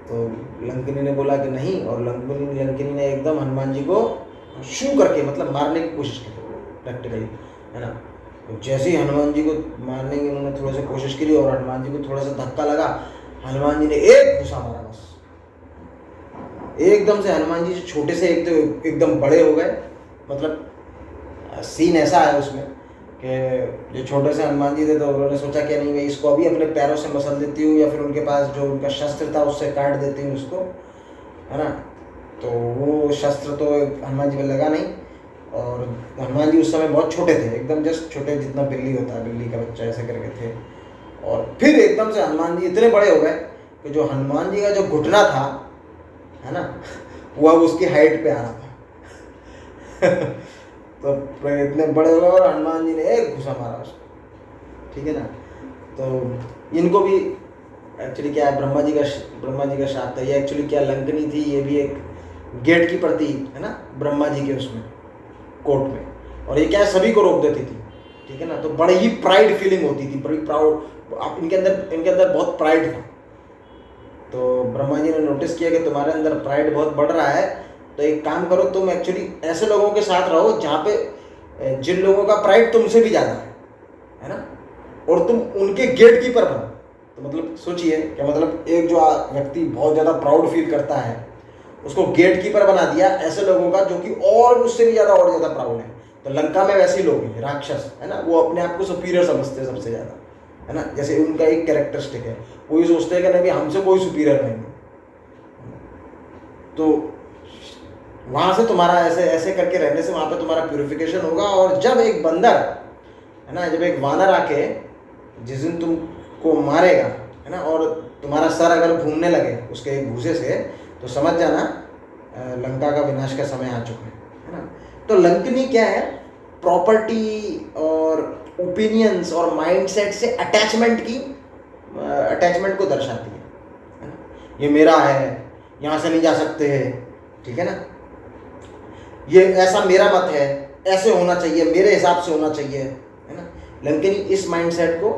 तो लंकनी ने बोला कि नहीं, और लंकनी ने एकदम हनुमान जी को शू करके मतलब मारने की कोशिश की प्रैक्टिकली, है ना। तो जैसे ही हनुमान जी को मारने की उन्होंने थोड़ा सा कोशिश करी और हनुमान जी को थोड़ा सा धक्का लगा, हनुमान जी ने एक घुसा मारा बस, एकदम से हनुमान जी छोटे से एक तो एकदम बड़े हो गए। मतलब सीन ऐसा है उसमें कि जो छोटे से हनुमान जी थे तो उन्होंने सोचा कि नहीं मैं इसको अभी अपने पैरों से मसल देती हूँ, या फिर उनके पास जो उनका शस्त्र था उससे काट देती हूँ उसको, है ना। तो वो शस्त्र तो हनुमान जी में लगा नहीं, और हनुमान जी उस समय बहुत छोटे थे, एकदम जस्ट छोटे, जितना बिल्ली होता है, बिल्ली का बच्चा ऐसे करके थे। और फिर एकदम से हनुमान जी इतने बड़े हो गए कि जो हनुमान जी का जो घुटना था, है ना, वो अब उसकी हाइट पे आ रहा था। तो इतने बड़े हो गए और हनुमान जी ने एक घुसा मारा उसको, ठीक है ना। तो इनको भी एक्चुअली क्या है, ब्रह्मा जी का शाप था ये। एक्चुअली क्या लंकनी थी, ये भी एक गेट कीपर थी, है ना, ब्रह्मा जी के उसमें कोर्ट में। और ये क्या है, सभी को रोक देती थी, ठीक है ना। तो बड़ी ही प्राइड फीलिंग होती थी, बड़ी प्राउड, इनके अंदर बहुत प्राइड था। तो ब्रह्मा जी ने नोटिस किया कि तुम्हारे अंदर प्राइड बहुत बढ़ रहा है, तो एक काम करो, तुम एक्चुअली ऐसे लोगों के साथ रहो जहाँ पे जिन लोगों का प्राइड तुमसे भी ज़्यादा है ना, और तुम उनके गेट कीपर बनो। तो मतलब सोचिए क्या, मतलब एक जो व्यक्ति बहुत ज़्यादा प्राउड फील करता है, उसको गेट कीपर बना दिया ऐसे लोगों का जो कि और उससे भी ज़्यादा और ज़्यादा प्राउड है। तो लंका में वैसे ही लोग हैं, राक्षस, है ना, वो अपने आप को सुपीरियर समझते हैं सबसे ज़्यादा, है ना। जैसे उनका एक कैरेक्टरिस्टिक है, वो ये सोचते हैं कि नहीं हमसे कोई सुपीरियर नहीं है। तो वहाँ से तुम्हारा ऐसे ऐसे करके रहने से वहाँ पे तुम्हारा प्यूरिफिकेशन होगा। और जब एक बंदर, है ना, जब एक वानर आके जिस दिन तुमको मारेगा, है ना, और तुम्हारा सर अगर घूमने लगे उसके एक घूसे से, तो समझ जाना लंका का विनाश का समय आ चुका है ना। तो लंकनी क्या है, प्रॉपर्टी और ओपिनियंस और माइंडसेट से अटैचमेंट को दर्शाती है ना। ये मेरा है, यहाँ से नहीं जा सकते हैं, ठीक है ना, ये ऐसा मेरा मत है, ऐसे होना चाहिए, मेरे हिसाब से होना चाहिए, है ना। लंकनी इस माइंडसेट को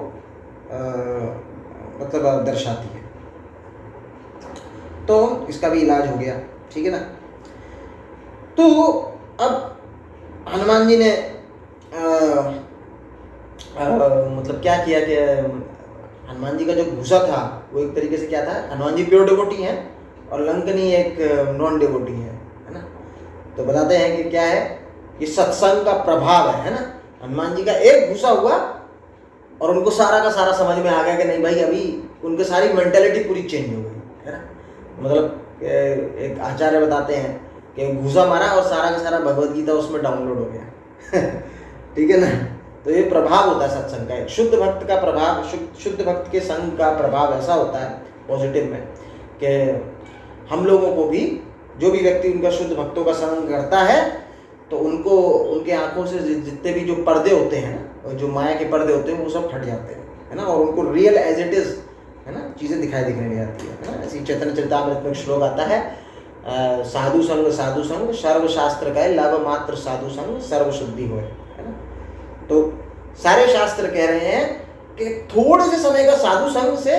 मतलब दर्शाती है। तो इसका भी इलाज हो गया, ठीक है ना। तो अब हनुमान जी ने मतलब क्या किया कि हनुमान जी का जो घुसा था वो एक तरीके से क्या था, हनुमान जी प्योर डिवोटी हैं और लंकनी एक नॉन डिवोटी है ना। तो बताते हैं कि क्या है, ये सत्संग का प्रभाव है ना। हनुमान जी का एक घुसा हुआ और उनको सारा का सारा समझ में आ गया कि नहीं भाई, अभी उनकी सारी मेंटेलिटी पूरी चेंज हो गई, है ना। मतलब एक आचार्य बताते हैं कि घुसा मारा और सारा का सारा भगवद गीता उसमें डाउनलोड हो गया। ठीक है ना। तो ये प्रभाव होता है सत्संग का, एक शुद्ध भक्त का प्रभाव, शुद्ध भक्त के संग का प्रभाव ऐसा होता है पॉजिटिव में कि हम लोगों को भी, जो भी व्यक्ति उनका शुद्ध भक्तों का संग करता है, तो उनको उनके आंखों से जितने भी जो पर्दे होते हैं ना, जो माया के पर्दे होते हैं, वो सब हट जाते हैं, है ना। और उनको रियल एज इट इज, है ना, चीज़ें दिखाई दिखने लग जाती है ना। ऐसी चैतन्य चरितामृत में श्लोक आता है, साधु संग सर्व शास्त्र का लाभ मात्र साधु संग सर्व शुद्धि होए, है ना। तो सारे शास्त्र कह रहे हैं कि थोड़े से समय का साधु संग से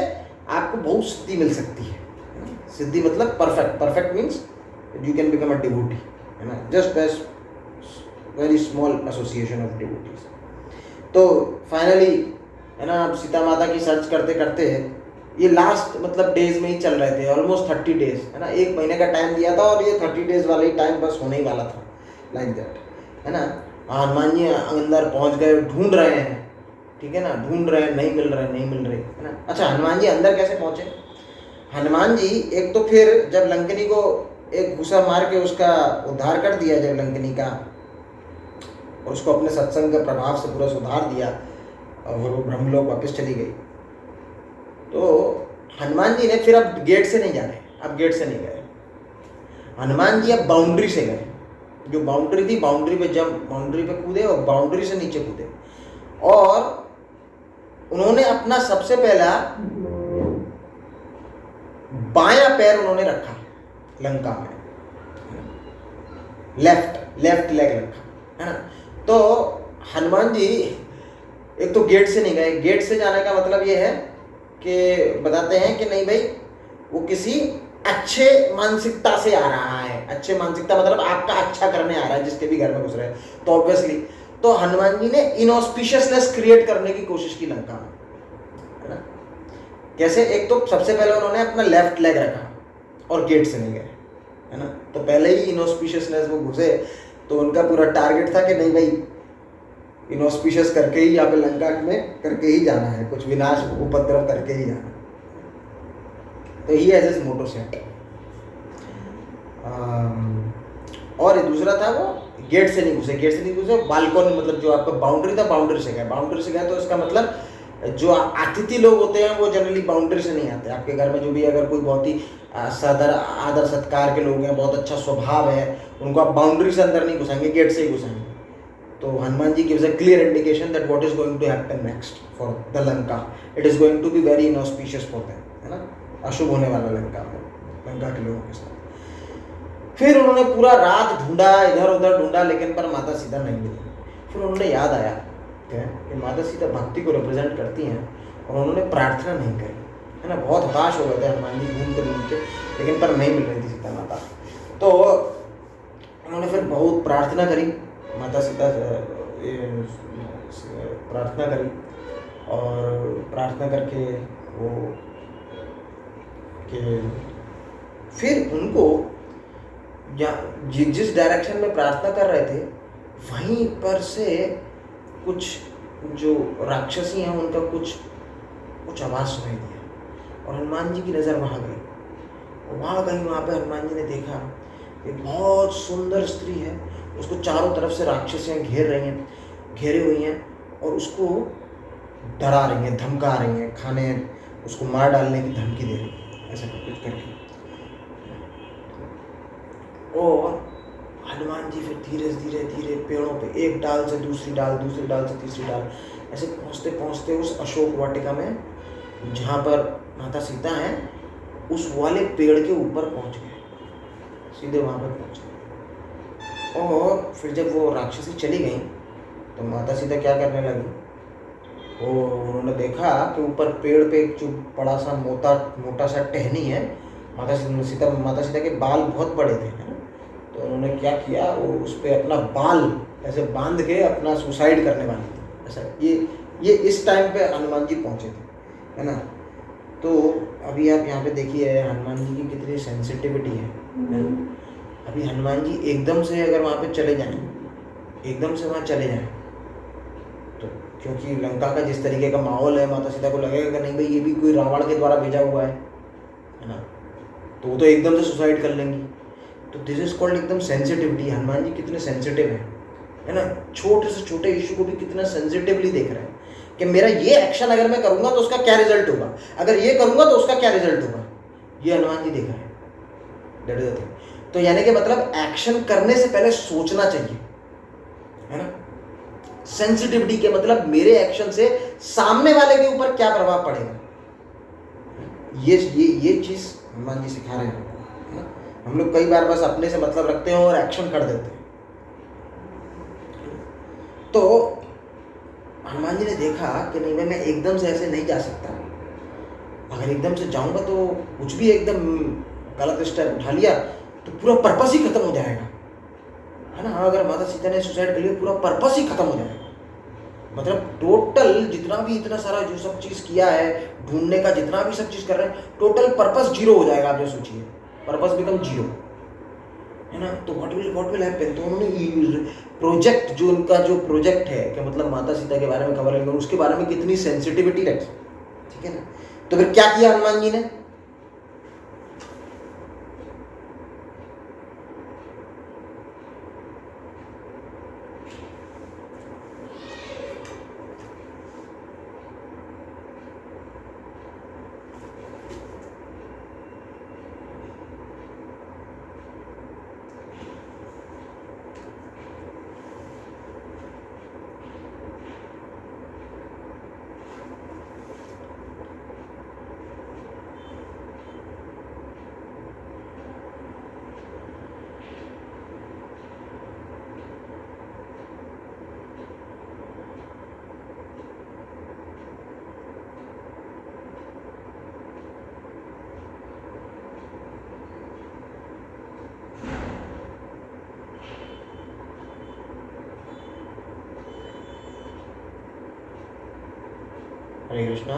आपको बहुत सिद्धि मिल सकती है। सिद्धि मतलब perfect means you can become a devotee, है ना, just as very small association of devotees. तो फाइनली, है ना, आप सीता माता की सर्च करते करते ये लास्ट मतलब डेज में ही चल रहे थे, ऑलमोस्ट 30 डेज, है ना। 1 महीने का टाइम दिया था और ये 30 डेज वाला ही टाइम बस होने ही वाला था, लाइक दैट, है ना। हनुमान जी अंदर पहुंच गए, ढूंढ रहे हैं, ठीक है ना, ढूंढ रहे हैं, नहीं मिल रहे, है ना। अच्छा, हनुमान जी अंदर कैसे पहुंचे? हनुमान जी एक तो फिर जब लंकनी को एक घुसा मार के उसका उद्धार कर दिया, जब लंकनी का, और उसको अपने सत्संग के प्रभाव से पूरा सुधार दिया और वो ब्रह्मलोक वापस चली गई, तो हनुमान जी ने फिर अब गेट से नहीं जा रहे, अब गेट से नहीं गए हनुमान जी, अब बाउंड्री से गए। जो बाउंड्री थी, बाउंड्री पे कूदे और बाउंड्री से नीचे कूदे, और उन्होंने अपना सबसे पहला बायां पैर उन्होंने रखा लंका में, लेफ्ट लेग रखा, है ना। तो हनुमान जी एक तो गेट से नहीं गए, गेट से जाने का मतलब ये है कि बताते हैं कि नहीं भाई, वो किसी अच्छे मानसिकता से आ रहा है। अच्छे मानसिकता मतलब आपका अच्छा करने आ रहा है, जिसके भी घर में घुस रहे हैं, तो ऑब्वियसली तो हनुमान जी ने इनऑस्पिशियसनेस क्रिएट करने की कोशिश की लंका में, है ना। कैसे, एक तो सबसे पहले उन्होंने अपना लेफ्ट लेग रखा और गेट से नहीं गए, है ना। तो पहले ही इनऑस्पिशियसनेस वो घुसे, तो उनका पूरा टारगेट था कि नहीं भाई इनऑस्पिशियस करके ही यहाँ पे लंका में करके ही जाना है, कुछ विनाश उपद्रव करके ही जाना है। तो he has his motto set. और दूसरा था वो गेट से नहीं घुसे, बालकनी मतलब जो आपका बाउंड्री था बाउंड्री से गए। तो इसका मतलब जो अतिथि लोग होते हैं वो जनरली बाउंड्री से नहीं आते। आपके घर में जो भी अगर कोई बहुत ही सदर आदर सत्कार के लोग हैं, बहुत अच्छा स्वभाव है, उनको आप बाउंड्री से अंदर नहीं घुसाएंगे, गेट से ही घुसाएंगे। तो Hanuman ji gives a clear indication that what is going to happen next for the Lanka. It is going to be very inauspicious for them, है ना, अशुभ होने वाला लंका के लोगों के साथ। फिर उन्होंने पूरा रात ढूंढा, इधर उधर ढूंढा, लेकिन पर माता सीता नहीं मिली। फिर उन्होंने याद आया कि माता सीता भक्ति को रिप्रेजेंट करती हैं, और उन्होंने प्रार्थना नहीं करी, है ना। बहुत हताश हो गए थे हनुमान जी घूमते, लेकिन पर नहीं मिल रही थी सीता माता। तो उन्होंने फिर बहुत प्रार्थना करी, माता सीता प्रार्थना करी, और प्रार्थना करके वो कि फिर उनको जिस डायरेक्शन में प्रार्थना कर रहे थे वहीं पर से कुछ जो राक्षसी हैं उनका कुछ आवाज़ सुनाई दिया, और हनुमान जी की नज़र वहाँ गई। वहाँ पे हनुमान जी ने देखा एक बहुत सुंदर स्त्री है, उसको चारों तरफ से राक्षसियाँ घेरे हुई हैं, और उसको डरा रही हैं, धमका रही हैं, उसको मार डालने की धमकी दे रही है, ऐसा कुछ करके। और हनुमान जी फिर धीरे पेड़ों पे एक डाल से दूसरी डाल से तीसरी डाल, ऐसे पहुँचते उस अशोक वाटिका में जहाँ पर माता सीता हैं, उस वाले पेड़ के ऊपर पहुँच गए, सीधे वहाँ पर पहुँच गए। और फिर जब वो राक्षसी चली गई तो माता सीता क्या करने लगी, उन्होंने देखा कि ऊपर पेड़ पे एक जो बड़ा सा मोटा सा टहनी है, माता सीता के बाल बहुत बड़े थे, है ना। तो उन्होंने क्या किया, वो उस पर अपना बाल ऐसे बांध के अपना सुसाइड करने वाली थी, ऐसा। ये इस टाइम पे हनुमान जी पहुँचे थे, है ना। तो अभी आप यहाँ पे देखिए हनुमान जी की कितनी सेंसिटिविटी है। अभी हनुमान जी एकदम से अगर वहाँ पे चले जाएं, तो क्योंकि लंका का जिस तरीके का माहौल है, माता सीता को लगेगा कि नहीं भाई ये भी कोई रावण के द्वारा भेजा हुआ है ना, तो वो तो एकदम से सुसाइड कर लेंगी। तो दिस इज कॉल्ड एकदम सेंसिटिविटी। हनुमान जी कितने सेंसिटिव है ना, छोटे से छोटे इशू को भी कितना सेंसिटिवली देख रहे हैं कि मेरा ये एक्शन अगर मैं करूंगा तो उसका क्या रिजल्ट होगा, अगर ये करूंगा तो उसका क्या रिजल्ट होगा, ये हनुमान जी देख रहे हैं। That is the thing. तो यानी कि मतलब एक्शन करने से पहले सोचना चाहिए, है ना। सेंसिटिविटी के मतलब मेरे एक्शन से सामने वाले के ऊपर क्या प्रभाव पड़ेगा, ये चीज हनुमान जी सिखा रहे हैं, है ना। हम लोग कई बार बस अपने से मतलब रखते हैं और एक्शन कर देते हैं। तो हनुमान जी ने देखा कि नहीं मैं एकदम से ऐसे नहीं जा सकता, अगर एकदम से जाऊंगा तो कुछ भी एकदम गलत स्टेप उठा लिया तो पूरा पर्पस ही खत्म हो जाएगा, है ना। अगर माता सीता ने सुसाइड कर लिया पूरा पर्पस ही खत्म हो जाएगा, मतलब टोटल जितना भी इतना सारा जो सब चीज़ किया है, ढूंढने का जितना भी सब चीज़ कर रहे हैं, टोटल पर्पस जीरो हो जाएगा। आप जो सोचिए, पर्पस बिकम जीरो, है ना। तो व्हाट विल हैपन। तो उन्होंने प्रोजेक्ट जो उनका जो प्रोजेक्ट है कि मतलब माता सीता के बारे में खबर लेंगे, उसके बारे में कितनी सेंसिटिविटी रखी, ठीक है ना। तो फिर क्या किया हनुमान जी ने, हरे कृष्णा।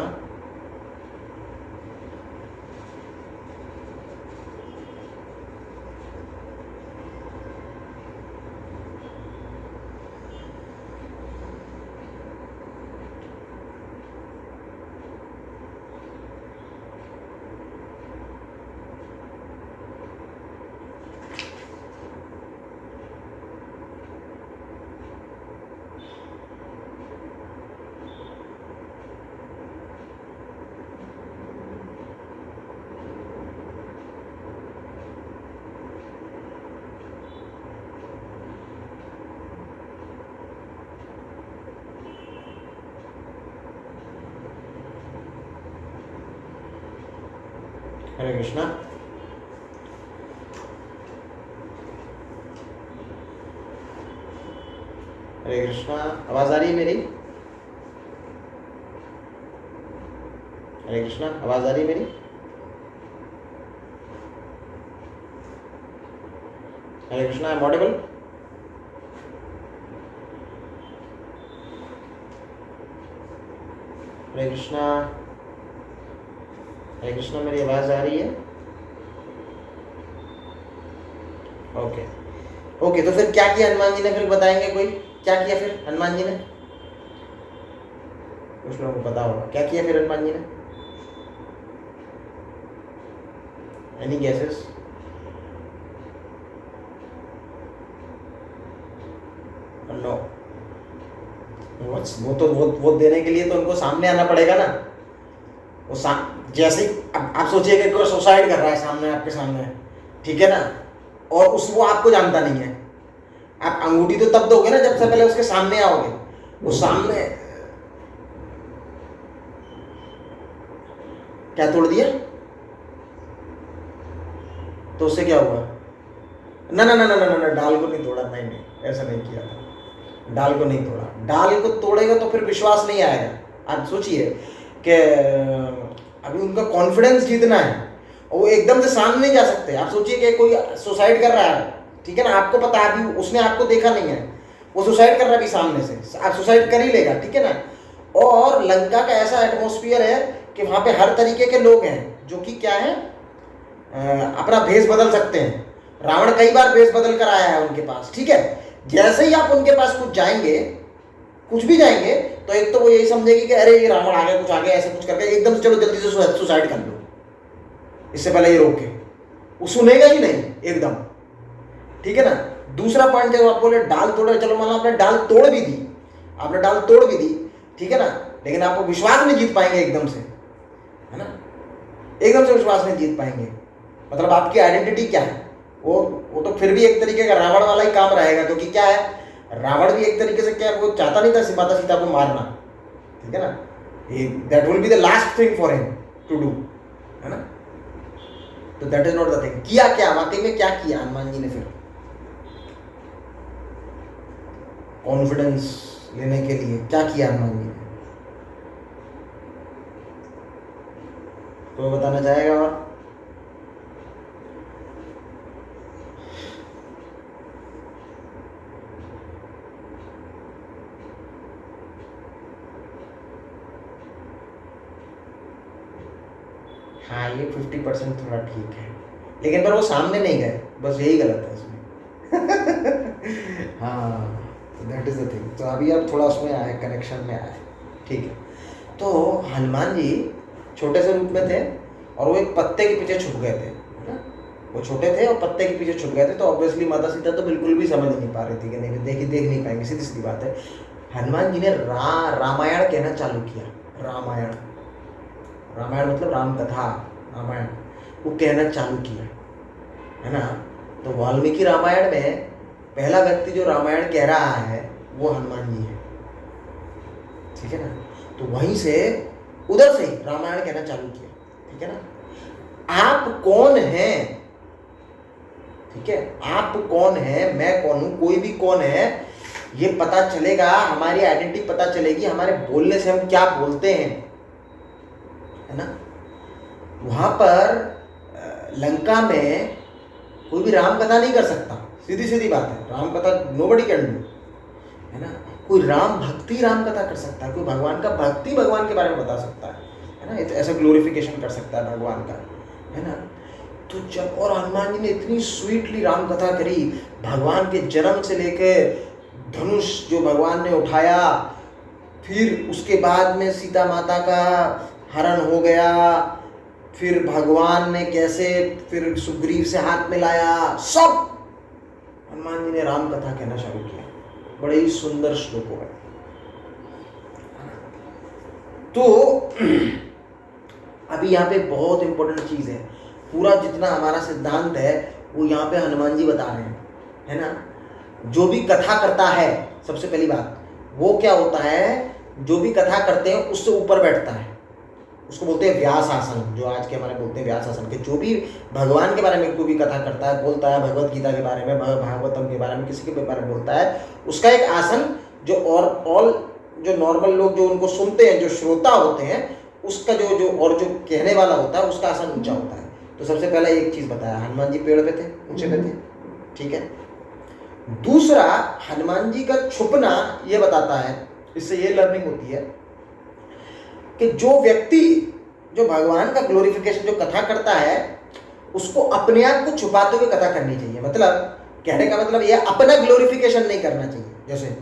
हरे कृष्णा। हरे कृष्णा, आवाज आ रही है मेरी? हरे कृष्णा, आवाज आ रही है मेरी? हरे कृष्णा, आई एम ऑडिबल? हरे कृष्णा, हरे कृष्णा, मेरी आवाज आ रही है? ओके ओके, तो फिर क्या किया हनुमान जी ने? फिर बताएंगे कोई क्या किया फिर हनुमान जी ने? कुछ लोगों को पता होगा क्या किया फिर हनुमान जी ने? Any guesses? नो। वो देने के लिए तो उनको सामने आना पड़ेगा ना। जैसे आप सोचिए कि कोई सुसाइड कर रहा है सामने, आपके सामने, ठीक है ना, और वो आपको जानता नहीं है, आप अंगूठी तो तब दोगे ना जब से पहले उसके सामने आओगे। वो सामने क्या तोड़ दिया? तो उससे क्या हुआ? ना ना ना ना ना ना, डाल को नहीं तोड़ा, नहीं नहीं, ऐसा नहीं किया था। डाल को नहीं तोड़ा। डाल को तोड़ेगा तो फिर विश्वास नहीं आएगा। आप सोचिए कि अभी उनका कॉन्फिडेंस जीतना है और वो एकदम से सामने नहीं जा सकते। आप सोचिए कि कोई सुसाइड कर रहा है, ठीक है ना, आपको पता है, अभी उसने आपको देखा नहीं है, वो सुसाइड कर रहा है अभी सामने से, आप सुसाइड कर ही लेगा, ठीक है ना। और लंका का ऐसा एटमॉस्फेयर है कि वहां पे हर तरीके के लोग हैं जो कि क्या है, अपना भेष बदल सकते हैं। रावण कई बार भेष बदल कर आया है उनके पास, ठीक है। जैसे ही आप उनके पास कुछ भी जाएंगे, तो एक तो वो यही समझेगी कि अरे ये रावण आ गया, कुछ आ गया, ऐसे कुछ करके एकदम से चलो जल्दी से सुसाइड कर लो, इससे पहले ये रोके। वो सुनेगा ही नहीं एकदम, ठीक है ना। दूसरा पॉइंट, जब आप बोले डाल तोड़े, चलो मान लो आपने डाल तोड़ भी दी, ठीक है ना, लेकिन आपको विश्वास नहीं जीत पाएंगे एकदम से, है ना, एकदम से विश्वास नहीं जीत पाएंगे। मतलब आपकी आइडेंटिटी क्या है, वो तो फिर भी एक तरीके का रावण वाला ही काम रहेगा, क्योंकि क्या है, रावण भी एक तरीके से क्या, वो चाहता नहीं था माता सीता को मारना, ठीक है ना। That will be the last thing for him to do, है ना। तो that is not the thing. किया क्या, वाकई में क्या किया हनुमान जी ने? फिर कॉन्फिडेंस लेने के लिए क्या किया हनुमान जी ने? तो बताना चाहेगा? और हाँ, ये 50% थोड़ा ठीक है, लेकिन पर वो सामने नहीं गए, बस यही गलत है उसमें। हाँ, दैट इज द थिंग। तो अभी आप थोड़ा उसमें आए, कनेक्शन में आए, ठीक है। तो हनुमान जी छोटे से रूप में थे और वो एक पत्ते के पीछे छुप गए थे, है ना। वो छोटे थे और पत्ते के पीछे छुप गए थे, तो ऑब्वियसली माता सीता तो बिल्कुल भी समझ नहीं पा रही थी कि नहीं, देख नहीं पाएंगे, सीधी सीधी बात है। हनुमान जी ने रामायण कहना चालू किया। रामायण मतलब राम कथा, रामायण, वो कहना चालू किया, है ना। तो वाल्मीकि रामायण में पहला व्यक्ति जो रामायण कह रहा है वो हनुमान जी है, ठीक है ना। तो वहीं से, उधर से रामायण कहना चालू किया, ठीक है ना। आप कौन हैं, ठीक है, आप कौन है, मैं कौन हूं, कोई भी कौन है, ये पता चलेगा, हमारी आइडेंटिटी पता चलेगी हमारे बोलने से, हम क्या बोलते हैं, है ना। वहां पर लंका में कोई भी राम कथा नहीं कर सकता, सीधी सीधी बात है। राम कथा नोबडी कैन डू, है ना। कोई राम कथा कर सकता है, कोई भगवान का भक्ति, भगवान के बारे में बता सकता है ना, ऐसा ग्लोरिफिकेशन कर सकता है भगवान का, है ना। तो जब, और हनुमान जी ने इतनी स्वीटली राम कथा करी, भगवान के जन्म से लेकर धनुष जो भगवान ने उठाया, फिर उसके बाद में सीता माता का हरण हो गया, फिर भगवान ने कैसे फिर सुग्रीव से हाथ मिलाया, सब हनुमान जी ने राम कथा कहना शुरू किया। बड़े ही सुंदर श्लोकों में। तो अभी यहाँ पे बहुत इंपॉर्टेंट चीज है, पूरा जितना हमारा सिद्धांत है वो यहाँ पे हनुमान जी बता रहे हैं, है ना। जो भी कथा करता है, सबसे पहली बात वो क्या होता है, जो भी कथा करते हैं उससे ऊपर बैठता है, उसको बोलते हैं व्यास आसन, जो आज के हमारे बोलते हैं व्यास आसन, के जो भी भगवान के बारे में कोई भी कथा करता है, बोलता है भगवत गीता के बारे में, भागवतम के बारे में, किसी के बारे में बोलता है, उसका एक आसन जो और ऑल जो नॉर्मल लोग जो उनको सुनते हैं, जो श्रोता होते हैं, उसका जो जो और जो कहने वाला होता है उसका आसन ऊंचा होता है। तो सबसे पहले एक चीज बताया, हनुमान जी पेड़ पे थे, ऊंचे पे थे, ठीक है। दूसरा, हनुमान जी का छुपना ये बताता है, इससे ये लर्निंग होती है कि जो व्यक्ति जो भगवान का ग्लोरिफिकेशन जो कथा करता है, उसको अपने आप को छुपाते हुए कथा करनी चाहिए। मतलब कहने का मतलब ये अपना ग्लोरिफिकेशन नहीं करना चाहिए। जैसे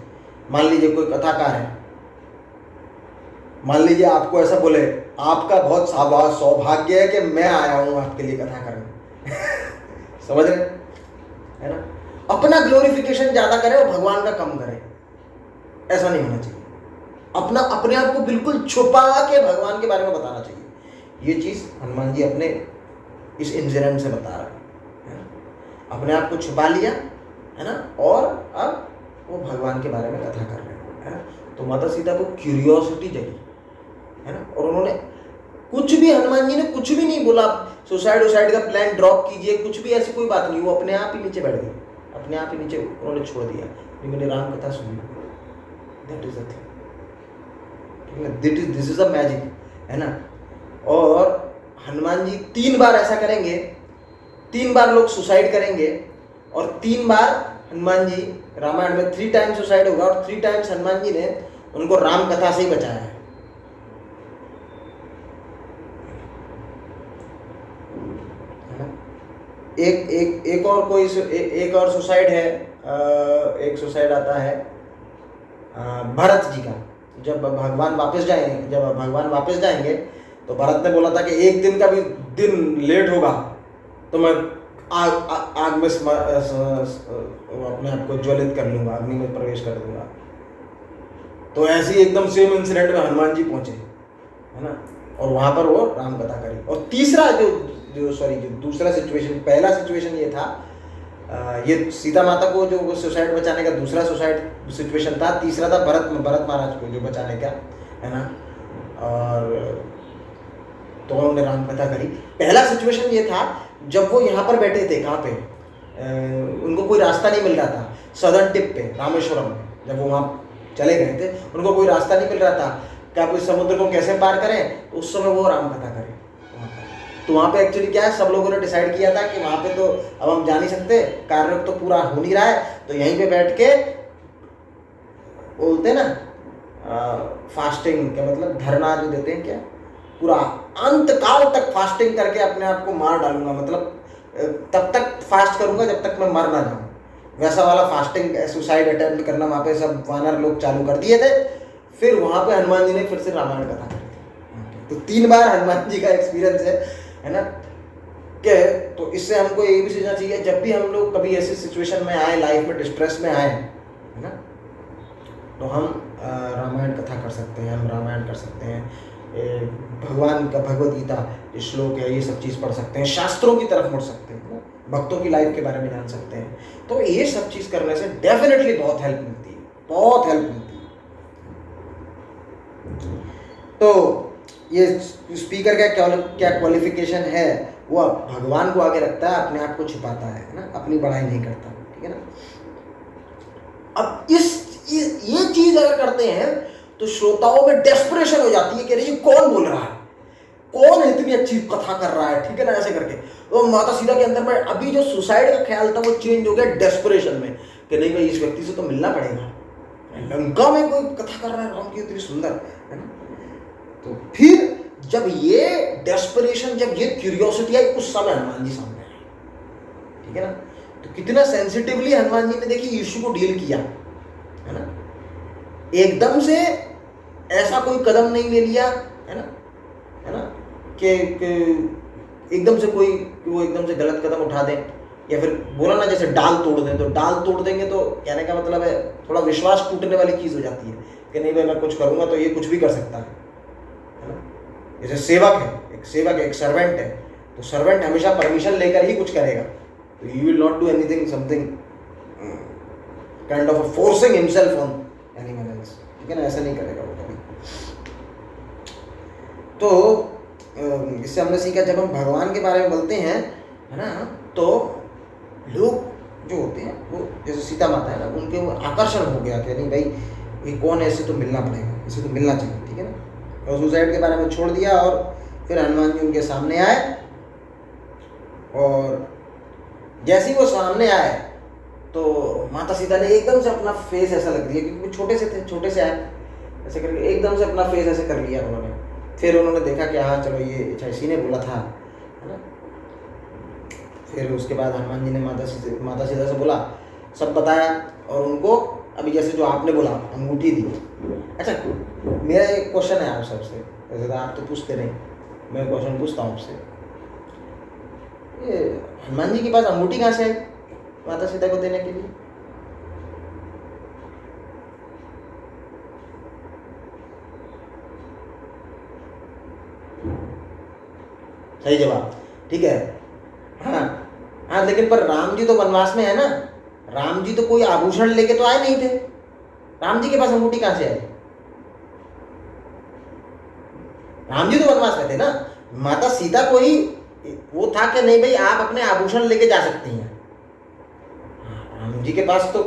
मान लीजिए कोई कथाकार है, मान लीजिए आपको ऐसा बोले, आपका बहुत सौभाग्य है कि मैं आया हूं आपके लिए कथा करने समझ रहे है ना। अपना ग्लोरिफिकेशन ज्यादा करे और भगवान का कम करे, ऐसा नहीं होना चाहिए। अपना अपने आप को बिल्कुल छुपा के भगवान के बारे में बताना चाहिए। ये चीज हनुमान जी अपने इस इंसिडेंट से बता रहे हैं। अपने आप को छुपा लिया है ना, और अब वो भगवान के बारे में कथा कर रहे हैं, है ना। तो माता सीता को क्यूरियोसिटी जगी, है ना, और उन्होंने कुछ भी, हनुमान जी ने कुछ भी नहीं बोला, सुसाइड का प्लान ड्रॉप कीजिए, कुछ भी ऐसी कोई बात नहीं। वो अपने आप ही नीचे बैठ गए, अपने आप ही नीचे उन्होंने छोड़ दिया, मैंने राम कथा सुनी। That is the thing, this is a magic, है ना। और हनुमान जी 3 बार ऐसा करेंगे, 3 बार लोग सुसाइड करेंगे, और 3 बार हनुमान जी, रामायण में 3 टाइम्स सुसाइड होगा, और 3 टाइम्स हनुमान जी ने उनको राम कथा से ही बचाया है ना। एक और कोई एक और सुसाइड है, एक सुसाइड आता है भरत जी का। जब भगवान वापस जाएंगे तो भरत ने बोला था कि एक दिन का भी दिन लेट होगा तो मैं आग में अपने आप को ज्वलित कर लूंगा, अग्नि में प्रवेश कर दूंगा। तो ऐसे ही एकदम सेम इंसिडेंट में हनुमान जी पहुंचे, है ना, और वहां पर वो राम कथा करी। और तीसरा जो दूसरा सिचुएशन, पहला सिचुएशन ये था, ये सीता माता को जो सुसाइड बचाने का दूसरा सुसाइड सिचुएशन था। तीसरा था भरत महाराज को जो बचाने का, है ना। और तो उन्होंने राम कथा करी। पहला सिचुएशन ये था जब वो यहाँ पर बैठे थे, कहाँ पे, उनको कोई रास्ता नहीं मिल रहा था, सदर्न टिप पे रामेश्वरम में, जब वो वहाँ चले गए थे, उनको कोई रास्ता नहीं मिल रहा था कि आप इस समुद्र को कैसे पार करें। तो उस समय वो राम कथा करें वहाँ पर। तो वहाँ पे एक्चुअली क्या है, सब लोगों ने डिसाइड किया था कि वहाँ पे तो अब हम जा नहीं सकते, कार्य तो पूरा हो नहीं रहा है, तो यहीं पे बैठ के बोलते ना फास्टिंग, क्या मतलब धरना जो देते हैं, क्या पूरा अंत काल तक फास्टिंग करके अपने आप को मार डालूंगा, मतलब तब तक फास्ट करूंगा जब तक मैं मर ना जाऊं। वैसा वाला फास्टिंग, सुसाइड अटेम्प्ट करना वहाँ पे सब वानर लोग चालू कर दिए थे। फिर वहाँ पे हनुमान जी ने फिर से रामायण कथा करी। तो 3 बार हनुमान जी का एक्सपीरियंस है ना। कि तो इससे हमको ये भी सोचना चाहिए, जब भी हम लोग कभी ऐसी सिचुएशन में आए, लाइफ में डिस्ट्रेस में आए, है ना, तो हम रामायण कथा कर सकते हैं, हम रामायण कर सकते हैं, भगवान का भगवत गीता श्लोक है, ये सब चीज़ पढ़ सकते हैं, शास्त्रों की तरफ मुड़ सकते हैं, भक्तों की लाइफ के बारे में जान सकते हैं। तो ये सब चीज़ करने से डेफिनेटली बहुत हेल्प मिलती है, बहुत हेल्प मिलती है। तो ये स्पीकर का क्या क्वालिफिकेशन है, वो भगवान को आगे रखता है, अपने आप को छिपाता है ना, अपनी बड़ाई नहीं करता, ठीक है ना। अब ये चीज अगर करते हैं तो श्रोताओं में डेस्परेशन हो जाती है कि ये कौन बोल रहा है, कौन इतनी अच्छी कथा कर रहा है, ठीक है ना, ऐसे करके। तो माता सीता के अंदर में अभी जो सुसाइड का ख्याल था वो चेंज हो गया डेस्परेशन में कि नहीं भाई, इस व्यक्ति से तो मिलना पड़ेगा, लंका में कोई कथा कर रहा है राम की इतनी सुंदर, है ना। तो फिर जब ये डेस्परेशन, जब ये क्यूरियोसिटी आई, उस समय हनुमान जी सामने आए, ठीक है ना। तो कितना सेंसिटिवली हनुमान जी ने देखी इशू को डील किया, है ना। एकदम से ऐसा कोई कदम नहीं ले लिया, है ना, कि एकदम से वो एकदम से गलत कदम उठा दें, या फिर बोला ना जैसे डाल तोड़ दें। तो डाल तोड़ देंगे तो कहने का मतलब है थोड़ा विश्वास टूटने वाली चीज हो जाती है कि नहीं भाई मैं कुछ करूंगा तो ये कुछ भी कर सकता है ना। जैसे सेवक है, एक सर्वेंट है, तो सर्वेंट हमेशा परमिशन लेकर ही कुछ करेगा। तो he will not do anything something kind of forcing himself on anyone else, ठीक है ना, ऐसा नहीं करेगा वो कभी। तो इससे हमने सीखा, जब हम भगवान के बारे में बोलते हैं, है ना, तो लोग जो होते हैं वो, जैसे सीता माता है ना, उनके वो आकर्षण हो गया कि नहीं भाई ये कौन है, इसे तो मिलना पड़ेगा, इसे तो मिलना चाहिए, ठीक है ना। और सुसाइड के बारे में छोड़ दिया, और फिर हनुमान जी उनके सामने आए, और जैसे ही वो सामने आए तो माता सीता ने एकदम से अपना फेस ऐसा लग दिया, क्योंकि वो छोटे से थे, छोटे से आए, ऐसे करके एकदम से अपना फेस ऐसे कर लिया उन्होंने। फिर उन्होंने देखा कि हाँ चलो ये इसी ने बोला था, है ना। फिर उसके बाद हनुमान जी ने माता सीता से बोला, सब बताया, और उनको अभी जैसे जो आपने बोला अंगूठी दी। अच्छा, मेरा एक क्वेश्चन है आप सबसे, वैसे आप तो पूछते नहीं, मैं क्वेश्चन पूछता हूँ आपसे, ये हनुमान जी के पास अंगूठी कहाँ से आई माता सीता को देने के लिए? सही जवाब, ठीक है। हाँ हाँ, लेकिन पर राम जी तो वनवास में है ना, राम जी तो कोई आभूषण लेके तो आए नहीं थे, राम जी के पास अंगूठी कहाँ से आई? राम जी तो वनवास में थे ना, माता सीता को ही वो था कि नहीं भाई आप अपने आभूषण लेके जा सकती हैं, राम जी के पास तो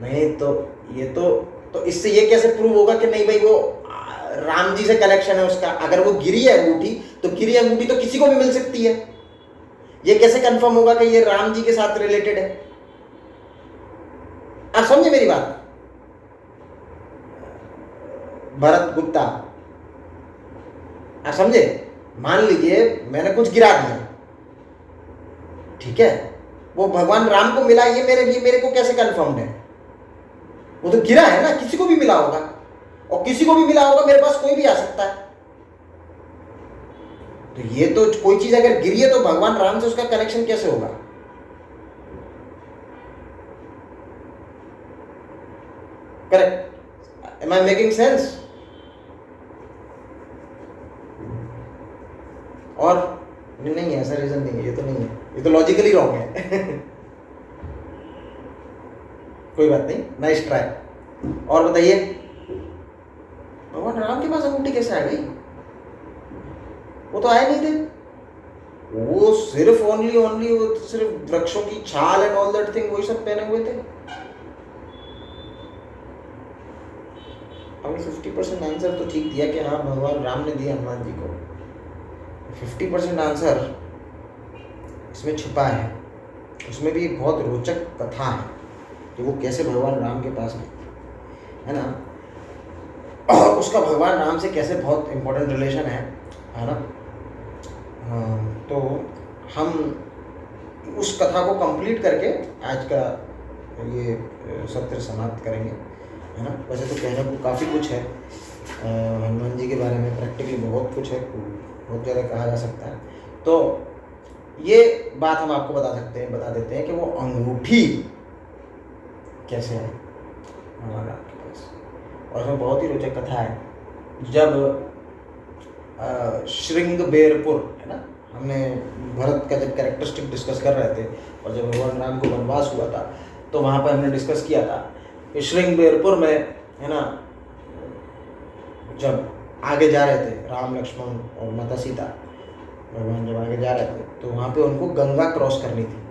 नहीं। तो ये तो इससे ये कैसे प्रूव होगा कि नहीं भाई वो राम जी से कनेक्शन है उसका? अगर वो गिरी है अंगूठी, तो गिरी अंगूठी तो किसी को भी मिल सकती है, ये कैसे कंफर्म होगा कि ये राम जी के साथ रिलेटेड है? आप समझे मेरी बात? भरत गुप्ता, आप समझे? मान लीजिए मैंने कुछ गिरा दिया, ठीक है, वो भगवान राम को मिला, ये मेरे को कैसे कंफर्म्ड है? वो तो गिरा है ना, किसी को भी मिला होगा, और किसी को भी मिला होगा, मेरे पास कोई भी आ सकता है। तो ये तो कोई चीज अगर गिरी है तो भगवान राम से उसका कनेक्शन कैसे होगा? Correct, am I making sense? और नहीं है, ऐसा रीजन नहीं है, ये तो नहीं है, ये तो लॉजिकली रॉन्ग है। कोई बात नहीं, नाइस ट्राई। और बताइए, भगवान राम के पास अंगूठी कैसे आ गई? वो तो आए नहीं थे, वो सिर्फ ओनली वो सिर्फ वृक्षों की छाल एंड ऑल दैट थिंग, वही सब पहने हुए थे। अभी 50% आंसर तो ठीक दिया कि हाँ भगवान राम ने दिया हनुमान जी को, 50% आंसर इसमें छुपा है, उसमें भी एक बहुत रोचक कथा है कि वो कैसे भगवान राम के पास गए, है ना, और उसका भगवान राम से कैसे बहुत इम्पोर्टेंट रिलेशन है ना। तो हम उस कथा को कंप्लीट करके आज का ये सत्र समाप्त करेंगे, है ना। वैसे तो कहने को काफ़ी कुछ है हनुमान जी के बारे में, प्रैक्टिकली बहुत कुछ है, बहुत ज़्यादा कहा जा सकता है। तो ये बात हम आपको बता देते हैं कि वो अंगूठी कैसे है भगवान राम के पास। और उसमें बहुत ही रोचक कथा है, जब श्रृंगबेरपुर, है ना, हमने भरत का जब कैरेक्टरिस्टिक डिस्कस कर रहे थे, और जब भगवान राम को वनवास हुआ था तो वहाँ पर हमने डिस्कस किया था कि श्रृंगबेरपुर में, है ना, जब आगे जा रहे थे राम लक्ष्मण और माता सीता, भगवान जब आगे जा रहे थे तो वहाँ पे उनको गंगा क्रॉस करनी थी,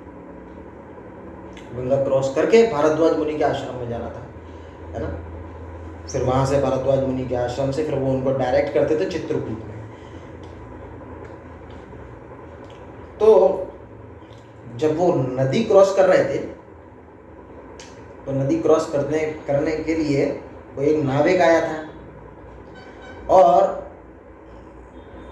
गंगा क्रॉस करके भारद्वाज मुनि के आश्रम में जाना था, है ना। फिर वहाँ से भारद्वाज मुनि के आश्रम से फिर वो उनको डायरेक्ट करते थे चित्रकूट में। तो जब वो नदी क्रॉस कर रहे थे तो नदी क्रॉस करने के लिए वो एक नाविक आया था, और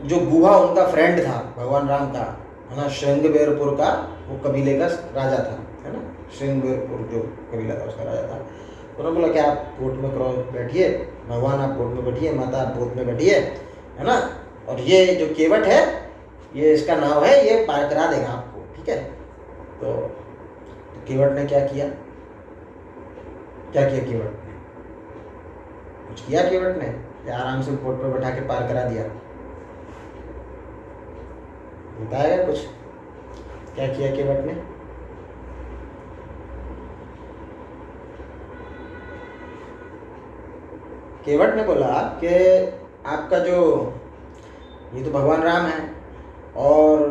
जो गुहा उनका फ्रेंड था भगवान राम का, है ना, श्रृंगबेरपुर का वो कबीले का राजा था, है ना, श्रृंगबेरपुर जो कबीला था उसका राजा था। तो उन्होंने बोला कि आप बोट में क्रॉस बैठिए, भगवान आप बोट में बैठिए, माता आप बोट में बैठिए, है ना, और ये जो केवट है ये इसका नाव है, ये पार करा देगा आपको, ठीक है। तो केवट ने क्या किया केवट ने कुछ किया, केवट ने आराम से बोट पर बैठा के पार करा दिया? बताएगा कुछ क्या किया केवट ने? केवट ने बोला कि आपका जो ये तो भगवान राम है और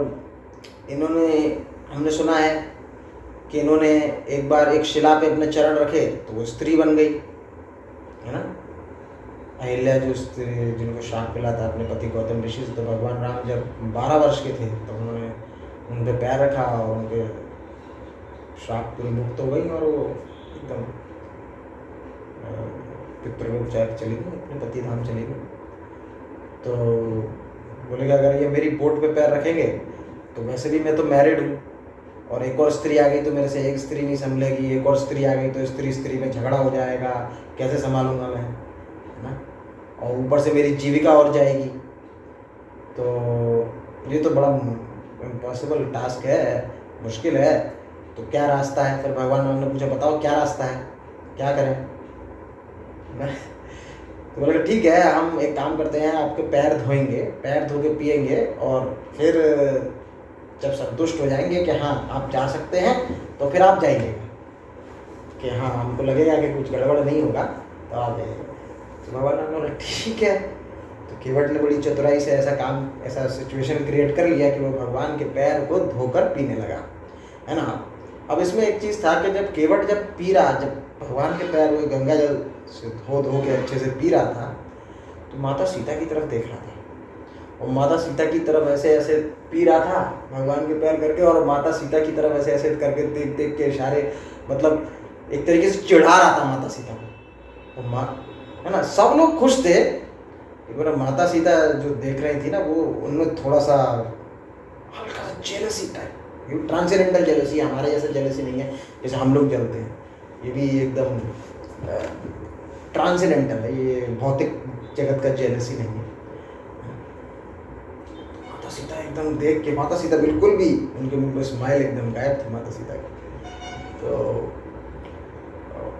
इन्होंने, हमने सुना है कि इन्होंने एक बार एक शिला पे अपने चरण रखे तो वो स्त्री बन गई, है ना। अहिल्या जो स्त्री जिनको श्राप मिला था अपने पति गौतम ऋषि से, तो भगवान राम जब 12 वर्ष के थे तो उन्होंने उन पे पैर रखा और उनके श्राप पूरी मुक्त हो गई और वो एकदम पितृलोक जाकर चली गई, अपने पति धाम चली गई। तो बोले कि अगर ये मेरी बोट पे पैर रखेंगे तो वैसे भी मैं तो मैरिड हूँ और एक और स्त्री आ गई तो मेरे से एक स्त्री नहीं संभलेगी, एक और स्त्री आ गई तो स्त्री में झगड़ा हो जाएगा, कैसे संभालूंगा मैं, है ना। और ऊपर से मेरी जीविका और जाएगी, तो ये तो बड़ा इम्पॉसिबल टास्क है, मुश्किल है। तो क्या रास्ता है? फिर भगवान राम ने पूछा बताओ क्या रास्ता है, क्या करें। तो बोले ठीक है, हम एक काम करते हैं, आपके पैर धोएंगे, पैर धो के पिएंगे और फिर जब संतुष्ट हो जाएंगे कि हाँ आप जा सकते हैं तो फिर आप जाइएगा, कि हाँ हमको लगेगा कि कुछ गड़बड़ नहीं होगा तो आप जाइएगा। तो भगवान राम ने बोला ठीक है। तो केवट ने बड़ी चतुराई से ऐसा सिचुएशन क्रिएट कर लिया कि वो भगवान के पैर को धोकर पीने लगा, है ना। अब इसमें एक चीज़ था कि जब केवट पी रहा, जब भगवान के पैर वो गंगा जल से धो के अच्छे से पी रहा था, तो माता सीता की तरफ देख रहा था और माता सीता की तरफ ऐसे पी रहा था भगवान के पैर करके, और माता सीता की तरफ ऐसे करके देख के इशारे, मतलब एक तरीके से चिढ़ा रहा था माता सीता को। और माँ, है ना, सब लोग खुश थे, लेकिन माता सीता जो देख रही थी ना, वो उनमें थोड़ा सा हल्का सा जेलसी टाइप, ये ट्रांसेंडेंटल जेलसी, हमारे जैसा जेलसी नहीं है जैसे हम लोग जलते हैं, ये भी एकदम ट्रांसेंडेंटल है, ये भौतिक जगत का जेलसी नहीं है। माता सीता एकदम देख के, माता सीता बिल्कुल भी, उनके मुंह में स्माइल एकदम गायब थी माता सीता की। तो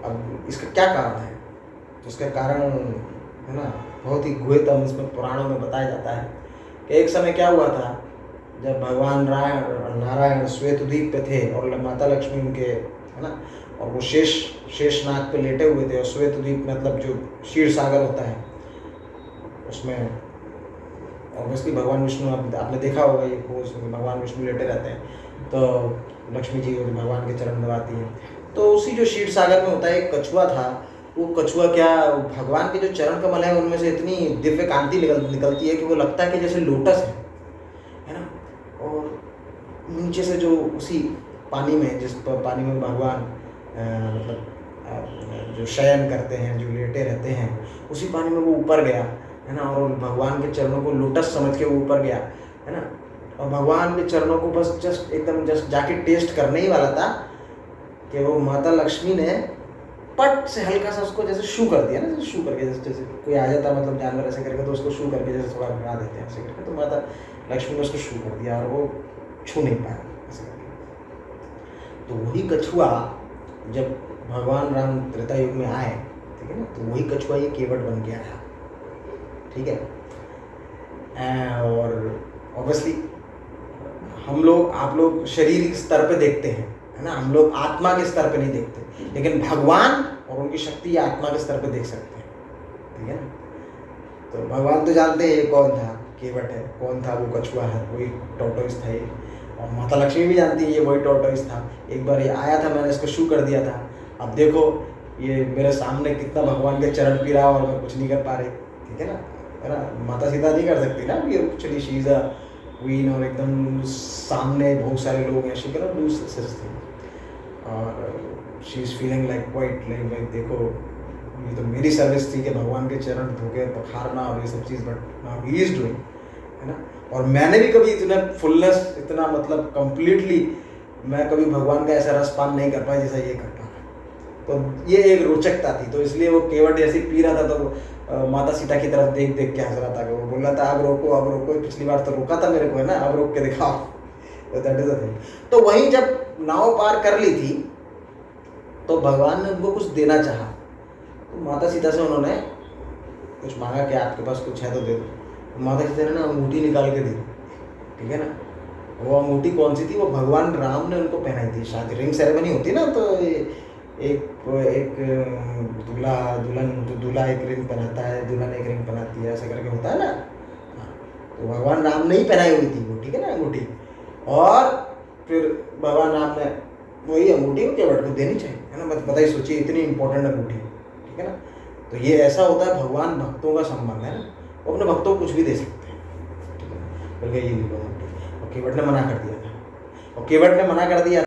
अब इसका क्या कारण है? तो इसका कारण, है ना, बहुत ही गुह्यतम इसमें पुराणों में बताया जाता है कि एक समय क्या हुआ था, जब भगवान नारायण श्वेतद्वीप पे थे और माता लक्ष्मी उनके, है ना, और वो शेषनाग पे लेटे हुए थे, और श्वेतद्वीप मतलब जो क्षीर सागर होता है उसमें ऑब्वियसली भगवान विष्णु, आपने देखा होगा ये पोज, भगवान विष्णु लेटे रहते हैं, तो लक्ष्मी जी भगवान के चरण दबाती हैं। तो उसी जो क्षीर सागर में होता है एक कछुआ था, वो कछुआ क्या, भगवान के जो चरण कमल है उनमें से इतनी दिव्य कांति निकलती है कि वो लगता है कि जैसे लोटस है ना। और नीचे से जो उसी पानी में, जिस पानी में भगवान मतलब जो शयन करते हैं, जो लेटे रहते हैं, उसी पानी में वो ऊपर गया, है ना, और भगवान के चरणों को लोटस समझ के वो ऊपर गया, है ना। और भगवान के चरणों को बस जस्ट जाके टेस्ट करने ही वाला था कि वो माता लक्ष्मी ने पट से हल्का सा उसको जैसे शू कर दिया ना, जैसे शू करके, जैसे कोई आ जाता है मतलब जानवर ऐसे करके, तो उसको शू करके जैसे थोड़ा भगा देते हैं ऐसे करके, तो माता लक्ष्मी ने उसको शू कर दिया और वो छू नहीं पाया ऐसे करके। तो वही कछुआ जब भगवान राम त्रेता युग में आए, ठीक है ना, तो वही कछुआ ये केवट बन गया था, ठीक है। और ऑब्वियसली हम लोग, आप लोग शारीरिक स्तर पे देखते हैं, है ना, हम लोग आत्मा के स्तर पे नहीं देखते, लेकिन भगवान और उनकी शक्ति आत्मा के स्तर पे देख सकते हैं, ठीक है ना। तो भगवान तो जानते हैं ये कौन था, केवट है, कौन था वो कछुआ है, वही टॉर्टोइस था ये, और माता लक्ष्मी भी जानती है ये वही टॉर्टोइस था। एक बार ये आया था, मैंने इसको शू कर दिया था, अब देखो ये मेरे सामने कितना भगवान के चरण पी रहा और मैं कुछ नहीं कर पा रही, ठीक है ना। माता सीता नहीं कर सकती ना, ये actually she is a queen और एकदम सामने बहुत सारे लोग हैं, she can not do such thing, और she is feeling like quite like भाई देखो ये तो मेरी सर्विस थी कि भगवान के चरण धोके पखारना और ये सब चीज़, but now he is doing, है ना। और मैंने भी कभी इतना फुलनेस, इतना मतलब कंप्लीटली मैं कभी भगवान का ऐसा रसपान नहीं कर पाया जैसा ये कर पाया। तो ये एक रोचकता थी, तो इसलिए वो केवट ऐसे पी रहा था, तो माता सीता की तरफ देख के हंस रहा था कि वो बोल रहा था अब रोको, पिछली बार तो रोका था मेरे को, है ना, अब रोक के दिखाओ। तो दैट इज द थिंग। तो वहीं जब नाव पार कर ली थी तो भगवान ने उनको कुछ देना चाहा, तो माता सीता से उन्होंने कुछ मांगा कि आपके पास कुछ है तो दे दो। माता सीता ने ना अंगूठी निकाल के दी, ठीक है ना। वो अंगूठी कौन सी थी? वो भगवान राम ने उनको पहनाई थी, शादी रिंग सेरेमनी होती ना, तो एक एक दूल्हा दुल्हन, जो दूल्हा एक रिंग पहनाता है, दुल्हन एक रिंग पहनाती है, ऐसा करके होता है ना। हाँ, तो भगवान राम ने ही पहनाई हुई थी वो, ठीक है ना, अंगूठी। और फिर भगवान राम ने वही अंगूठी को केवट को देनी चाहिए, है ना। बताइए, सोचिए, इतनी इंपॉर्टेंट अंगूठी, ठीक है ना। तो ये ऐसा होता है, भगवान भक्तों का संबंध है ना, वो अपने भक्तों को कुछ भी दे सकते हैं, ठीक है। बोल के ये लो अंगूठी, और केवट ने मना कर दिया था, और केवट ने मना कर दिया